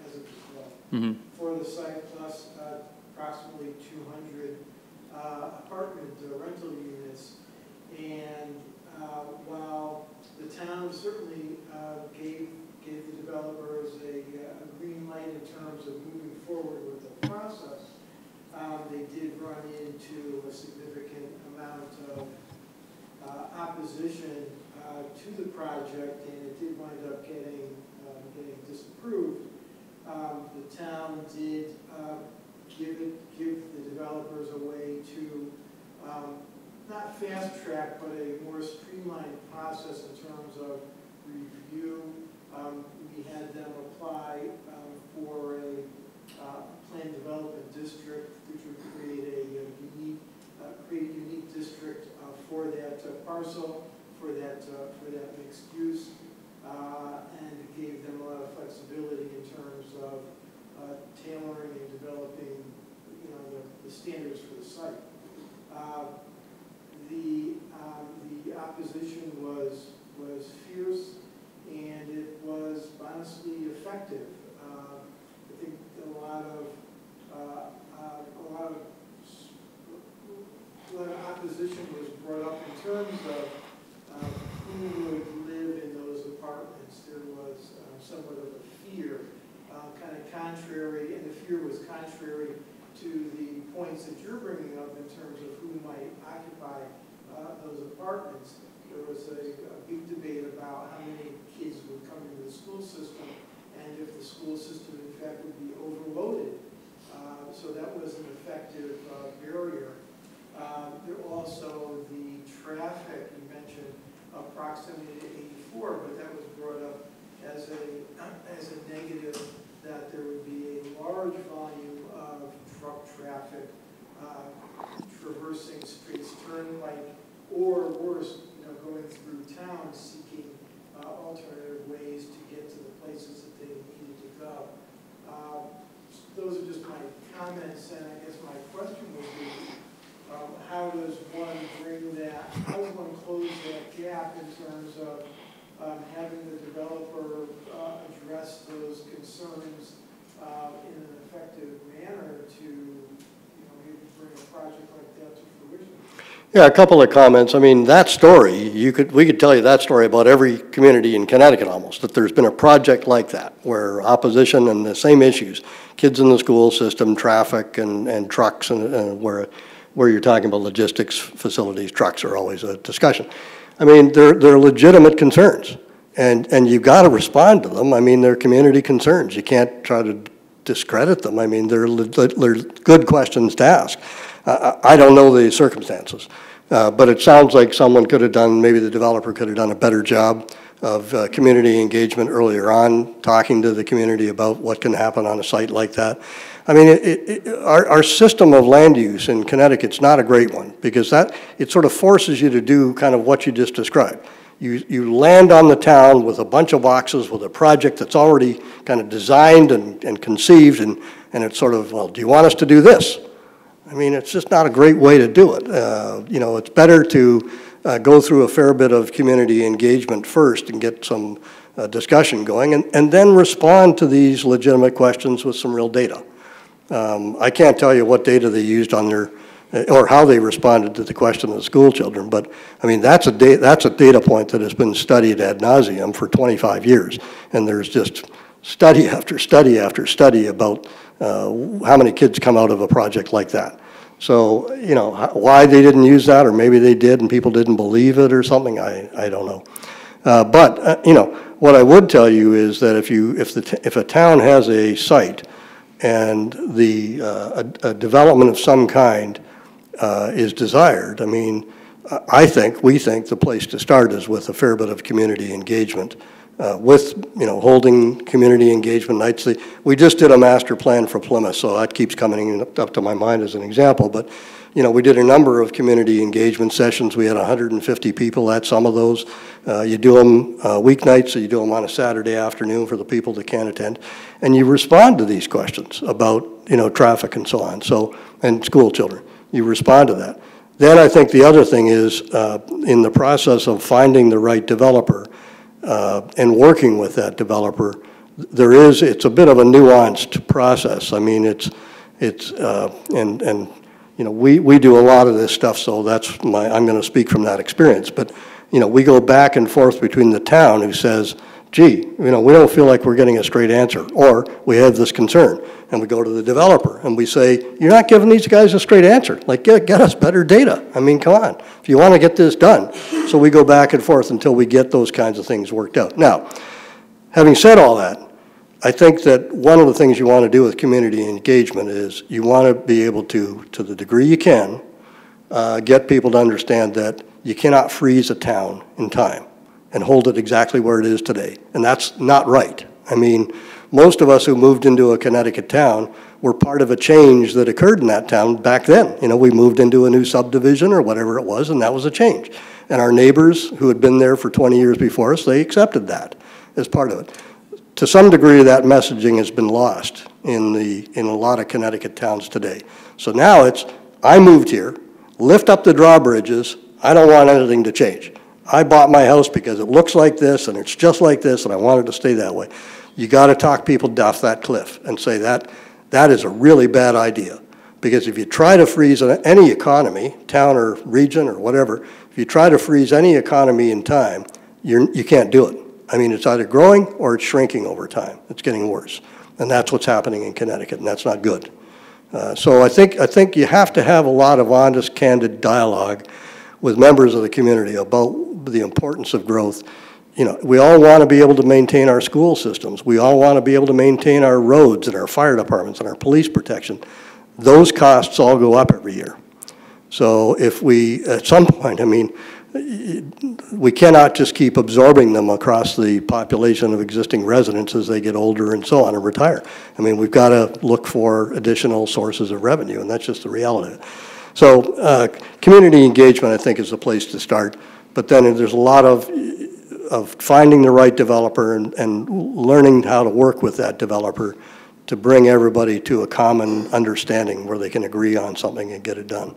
as it was called, for the site, plus approximately 200 apartment rental units. And while the town certainly gave the developers a green light in terms of moving forward with the process, they did run into a significant amount of opposition to the project, and it did wind up getting disapproved. The town did give the developers a way to not fast track, but a more streamlined process in terms of review. We had them apply for a planned development district, which would create a unique district for that parcel, for that mixed use, and it gave them a lot of flexibility in terms of tailoring and developing, the standards for the site. The opposition was fierce, and it was honestly effective. I think a lot of opposition was brought up in terms of who would live in those apartments. There was somewhat of a fear, kind of contrary, and the fear was contrary to the points that you're bringing up in terms of who might occupy those apartments. There was a big debate about how many kids would come into the school system, and if the school system, in fact, would be overloaded. So that was an effective barrier. There also the traffic, you mentioned proximity to 84, but that was brought up as a negative, that there would be a large volume of truck traffic traversing streets, turnpike, or worse, going through town seeking alternative ways to get to the places that they needed to go. Those are just my comments, and I guess my question would be, how does one close that gap in terms of having the developer address those concerns in an effective manner to, maybe bring a project like that to fruition? Yeah, a couple of comments. I mean, that story, we could tell you that story about every community in Connecticut almost, that there's been a project like that where opposition and the same issues, kids in the school system, traffic and trucks, and where you're talking about logistics facilities, trucks are always a discussion. I mean, they're legitimate concerns, and you've got to respond to them. I mean, they're community concerns. You can't try to discredit them. I mean, they're good questions to ask. I don't know the circumstances, but it sounds like someone could have done, maybe the developer could have done a better job of community engagement earlier on, talking to the community about what can happen on a site like that. I mean, our system of land use in Connecticut's not a great one, because it sort of forces you to do kind of what you just described. You land on the town with a bunch of boxes with a project that's already kind of designed and conceived, and it's sort of, well, do you want us to do this? I mean, it's just not a great way to do it. It's better to go through a fair bit of community engagement first and get some discussion going, and then respond to these legitimate questions with some real data. I can't tell you what data they used on their, or how they responded to the question of the school children, but I mean, that's a data point that has been studied ad nauseum for 25 years, and there's just study after study after study about how many kids come out of a project like that. So, why they didn't use that, or maybe they did and people didn't believe it or something, I don't know. But what I would tell you is that if a town has a site and a development of some kind is desired, I mean, we think the place to start is with a fair bit of community engagement, with, holding community engagement nights. We just did a master plan for Plymouth, so that keeps coming up to my mind as an example, but we did a number of community engagement sessions. We had 150 people at some of those. You do them weeknights, so you do them on a Saturday afternoon for the people that can't attend, and you respond to these questions about, traffic and so on, and school children. You respond to that. Then I think the other thing is, in the process of finding the right developer and working with that developer, it's a bit of a nuanced process. I mean, we do a lot of this stuff, so I'm going to speak from that experience. But, we go back and forth between the town who says, gee, we don't feel like we're getting a straight answer, or we have this concern. And we go to the developer and we say, you're not giving these guys a straight answer. Like, get us better data. I mean, come on, if you want to get this done. So we go back and forth until we get those kinds of things worked out. Now, having said all that, I think that one of the things you want to do with community engagement is you want to be able to the degree you can, get people to understand that you cannot freeze a town in time and hold it exactly where it is today. And that's not right. I mean, most of us who moved into a Connecticut town were part of a change that occurred in that town back then. We moved into a new subdivision or whatever it was, and that was a change. And our neighbors who had been there for 20 years before us, they accepted that as part of it. To some degree, that messaging has been lost in a lot of Connecticut towns today. So now it's, I moved here, lift up the drawbridges, I don't want anything to change. I bought my house because it looks like this and it's just like this and I want it to stay that way. You got to talk people off that cliff and say that is a really bad idea. Because if you try to freeze any economy, town or region or whatever, if you try to freeze any economy in time, you can't do it. I mean, it's either growing or it's shrinking over time. It's getting worse. And that's what's happening in Connecticut, and that's not good. So I think you have to have a lot of honest, candid dialogue with members of the community about the importance of growth. We all want to be able to maintain our school systems. We all want to be able to maintain our roads and our fire departments and our police protection. Those costs all go up every year. So if we, at some point, I mean, we cannot just keep absorbing them across the population of existing residents as they get older and so on and retire. I mean, we've got to look for additional sources of revenue, and that's just the reality of it. So community engagement, I think, is the place to start. But then there's a lot of finding the right developer and learning how to work with that developer to bring everybody to a common understanding where they can agree on something and get it done.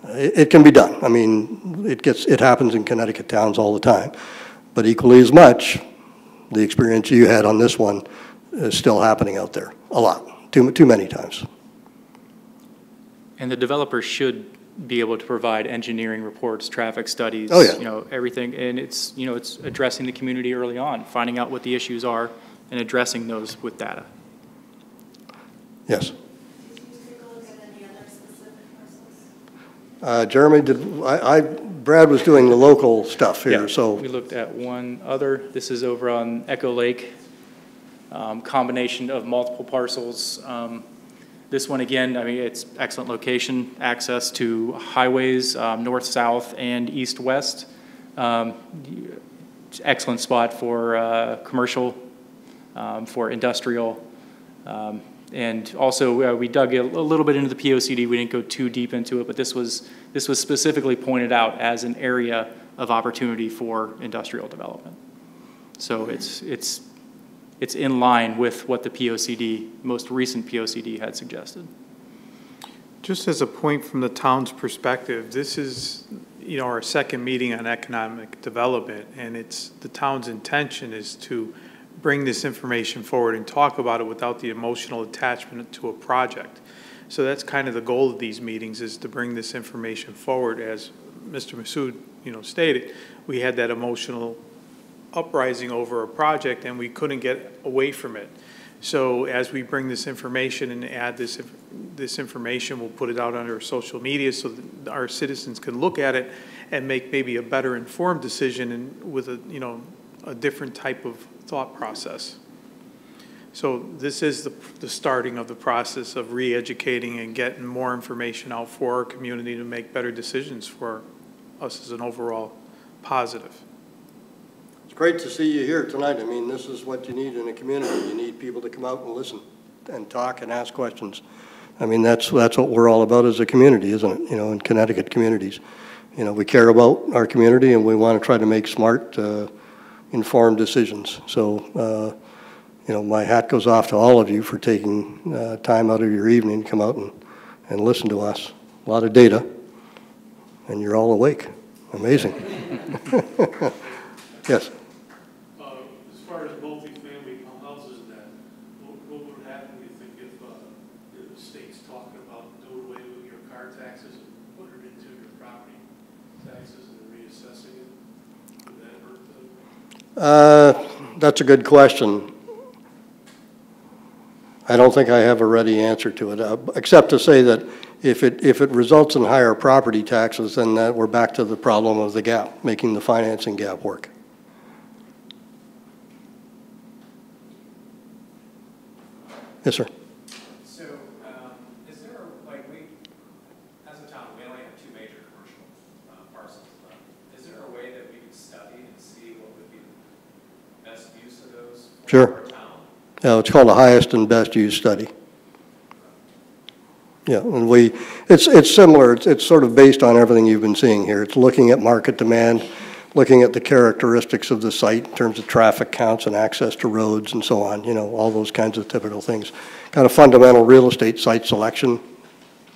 It can be done. I mean, it happens in Connecticut towns all the time. But equally as much, the experience you had on this one is still happening out there a lot, too many times. And the developer should be able to provide engineering reports, traffic studies, oh, yeah. Everything. And it's addressing the community early on, finding out what the issues are and addressing those with data. Yes. Jeremy, Brad was doing the local stuff here, yeah, so. We looked at one other. This is over on Echo Lake, combination of multiple parcels. This one, again, I mean, it's excellent location, access to highways, north, south, and east, west. Excellent spot for commercial, for industrial. And also, we dug a little bit into the POCD. We didn't go too deep into it, but this was specifically pointed out as an area of opportunity for industrial development. So it's in line with what the POCD, most recent POCD, had suggested. Just as a point from the town's perspective, this is, our second meeting on economic development, and the town's intention is to bring this information forward and talk about it without the emotional attachment to a project. So that's kind of the goal of these meetings, is to bring this information forward. As Mr. Massoud, stated, we had that emotional uprising over a project and we couldn't get away from it. So as we bring this information and add this information, we'll put it out on our social media so that our citizens can look at it and make maybe a better informed decision and with a different type of thought process. So this is the starting of the process of re-educating and getting more information out for our community to make better decisions for us as an overall positive. It's great to see you here tonight. I mean, this is what you need in a community. You need people to come out and listen and talk and ask questions. I mean, that's what we're all about as a community, isn't it? You know, in Connecticut communities. You know, we care about our community and we want to try to make smart, informed decisions. So, you know, my hat goes off to all of you for taking time out of your evening to come out and listen to us. A lot of data, and you're all awake. Amazing. Yes? As far as multifamily houses and that, what would happen, do you think, if the state's talking about doing away with your car taxes and put it into your property taxes and reassessing it? Would that hurt them? That's a good question. I don't think I have a ready answer to it, except to say that if it results in higher property taxes, then we're back to the problem of the gap, making the financing gap work. Yes, sir. So, is there, like, as a town, we only have 2 major commercial parcels left. Is there a way that we could study and see what would be the best use of those for Sure. our town? Yeah, it's called the highest and best use study. Yeah, and it's similar. It's sort of based on everything you've been seeing here. It's looking at market demand, looking at the characteristics of the site in terms of traffic counts and access to roads and so on, you know, all those kinds of typical things. Kind of fundamental real estate site selection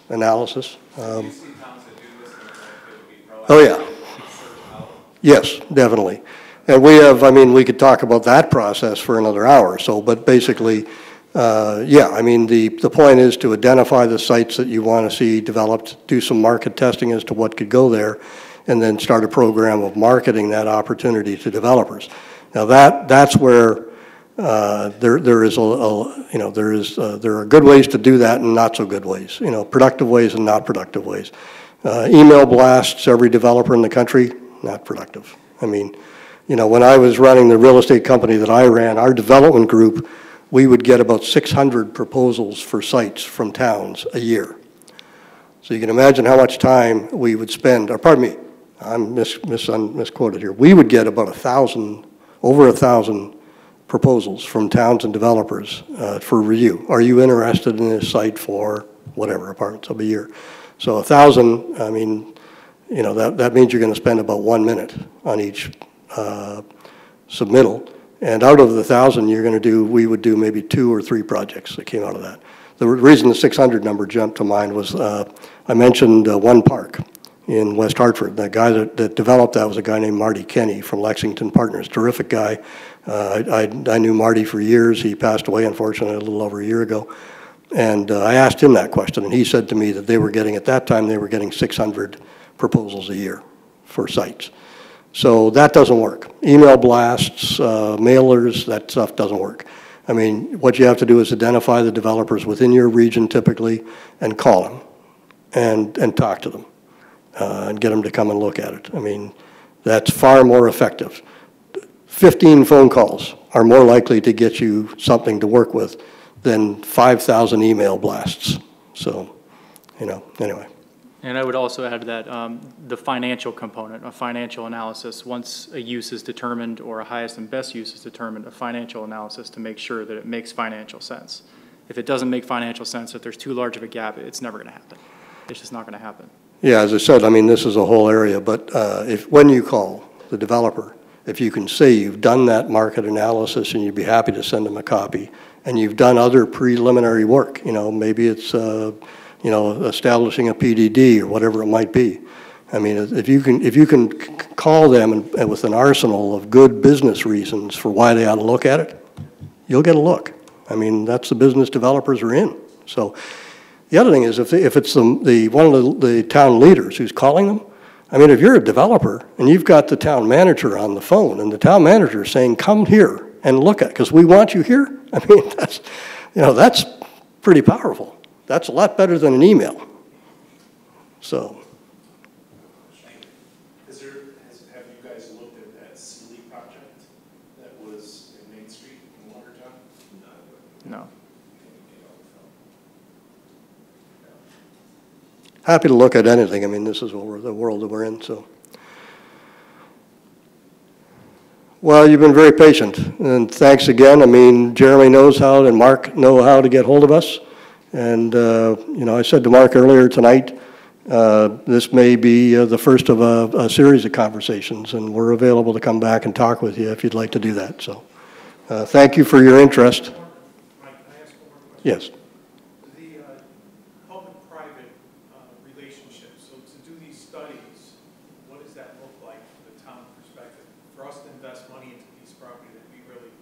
analysis. Do you see towns that do this and that would be proactive? Oh, yeah. Search out? Yes, definitely. And we have, I mean, we could talk about that process for another hour or so, but basically, yeah, I mean, the point is to identify the sites that you want to see developed, do some market testing as to what could go there, and then start a program of marketing that opportunity to developers. Now that's where there are good ways to do that and not so good ways, you know, productive ways and not productive ways. Email blasts every developer in the country, not productive. I mean, you know, when I was running the real estate company that I ran, our development group, we would get about 600 proposals for sites from towns a year. So you can imagine how much time we would spend, or pardon me, I'm misquoted here. We would get about over 1,000 proposals from towns and developers for review. Are you interested in this site for whatever, apartments of a year? So 1,000, I mean, you know, that means you're going to spend about 1 minute on each submittal. And out of the 1,000 we would do maybe 2 or 3 projects that came out of that. The reason the 600 number jumped to mind was I mentioned one park in West Hartford. The guy that developed that was a guy named Marty Kenny from Lexington Partners, terrific guy. I knew Marty for years. He passed away, unfortunately, a little over a year ago. And I asked him that question, and he said to me that at that time, they were getting 600 proposals a year for sites. So that doesn't work. Email blasts, mailers, that stuff doesn't work. I mean, what you have to do is identify the developers within your region typically and call them and talk to them and get them to come and look at it. I mean, that's far more effective. 15 phone calls are more likely to get you something to work with than 5,000 email blasts. So, you know, anyway. And I would also add that the financial component, a financial analysis, once a use is determined or a highest and best use is determined, a financial analysis to make sure that it makes financial sense. If it doesn't make financial sense, if there's too large of a gap, it's never going to happen. It's just not going to happen. Yeah, as I said, I mean, this is a whole area, but when you call the developer, if you can say you've done that market analysis and you'd be happy to send them a copy, and you've done other preliminary work, you know, maybe it's you know, establishing a PDD or whatever it might be. I mean, if you can call them and with an arsenal of good business reasons for why they ought to look at it, you'll get a look. I mean, that's the business developers are in. So the other thing is if it's one of the town leaders who's calling them, I mean, if you're a developer and you've got the town manager on the phone and the town manager is saying, come here and look at it because we want you here, I mean, that's pretty powerful. That's a lot better than an email. So. Have you guys looked at that Sealy project that was in Main Street in Watertown? No. Happy to look at anything. I mean, this is the world that we're in. So, Well, you've been very patient, and thanks again. I mean, Jeremy knows how, and Mark know how to get hold of us. And, you know, I said to Mark earlier tonight, this may be the first of a series of conversations, and we're available to come back and talk with you if you'd like to do that. So, thank you for your interest. Mike, can I ask one more question? Yes. The public-private relationship, so to do these studies, what does that look like from the town perspective? For us to invest money into these properties that we really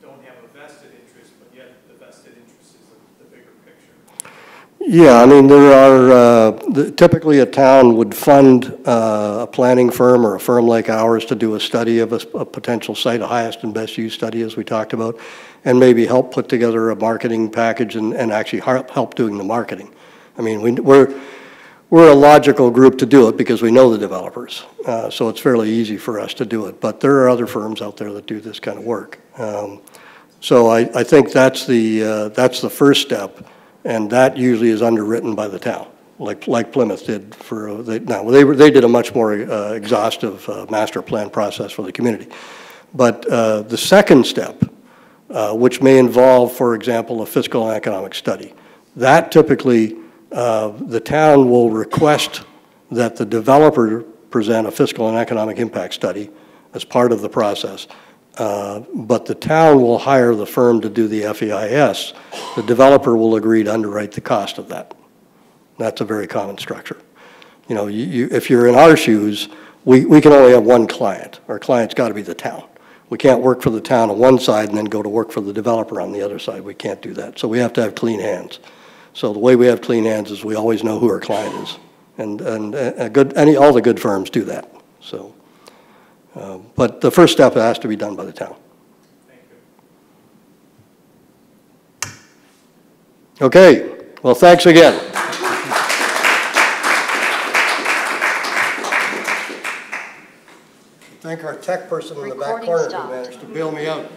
don't have a vested interest, but yet the vested interest is the bigger picture. Yeah, I mean, there are, typically a town would fund a planning firm or a firm like ours to do a study of a potential site, a highest and best use study, as we talked about, and maybe help put together a marketing package and actually help doing the marketing. I mean, we're a logical group to do it because we know the developers, so it's fairly easy for us to do it. But there are other firms out there that do this kind of work. So I think that's the first step. And that usually is underwritten by the town, like Plymouth did for, they did a much more exhaustive master plan process for the community. But the second step, which may involve, for example, a fiscal and economic study, that typically the town will request that the developer present a fiscal and economic impact study as part of the process. But the town will hire the firm to do the FEIS. The developer will agree to underwrite the cost of that. That's a very common structure. You know, if you're in our shoes, we can only have one client. Our client's got to be the town. We can't work for the town on one side and then go to work for the developer on the other side. We can't do that. So we have to have clean hands. So the way we have clean hands is we always know who our client is. And all the good firms do that. So. But the first step has to be done by the town. Thank you. Okay, well, thanks again. Thank our tech person in the back corner who managed to bail me out.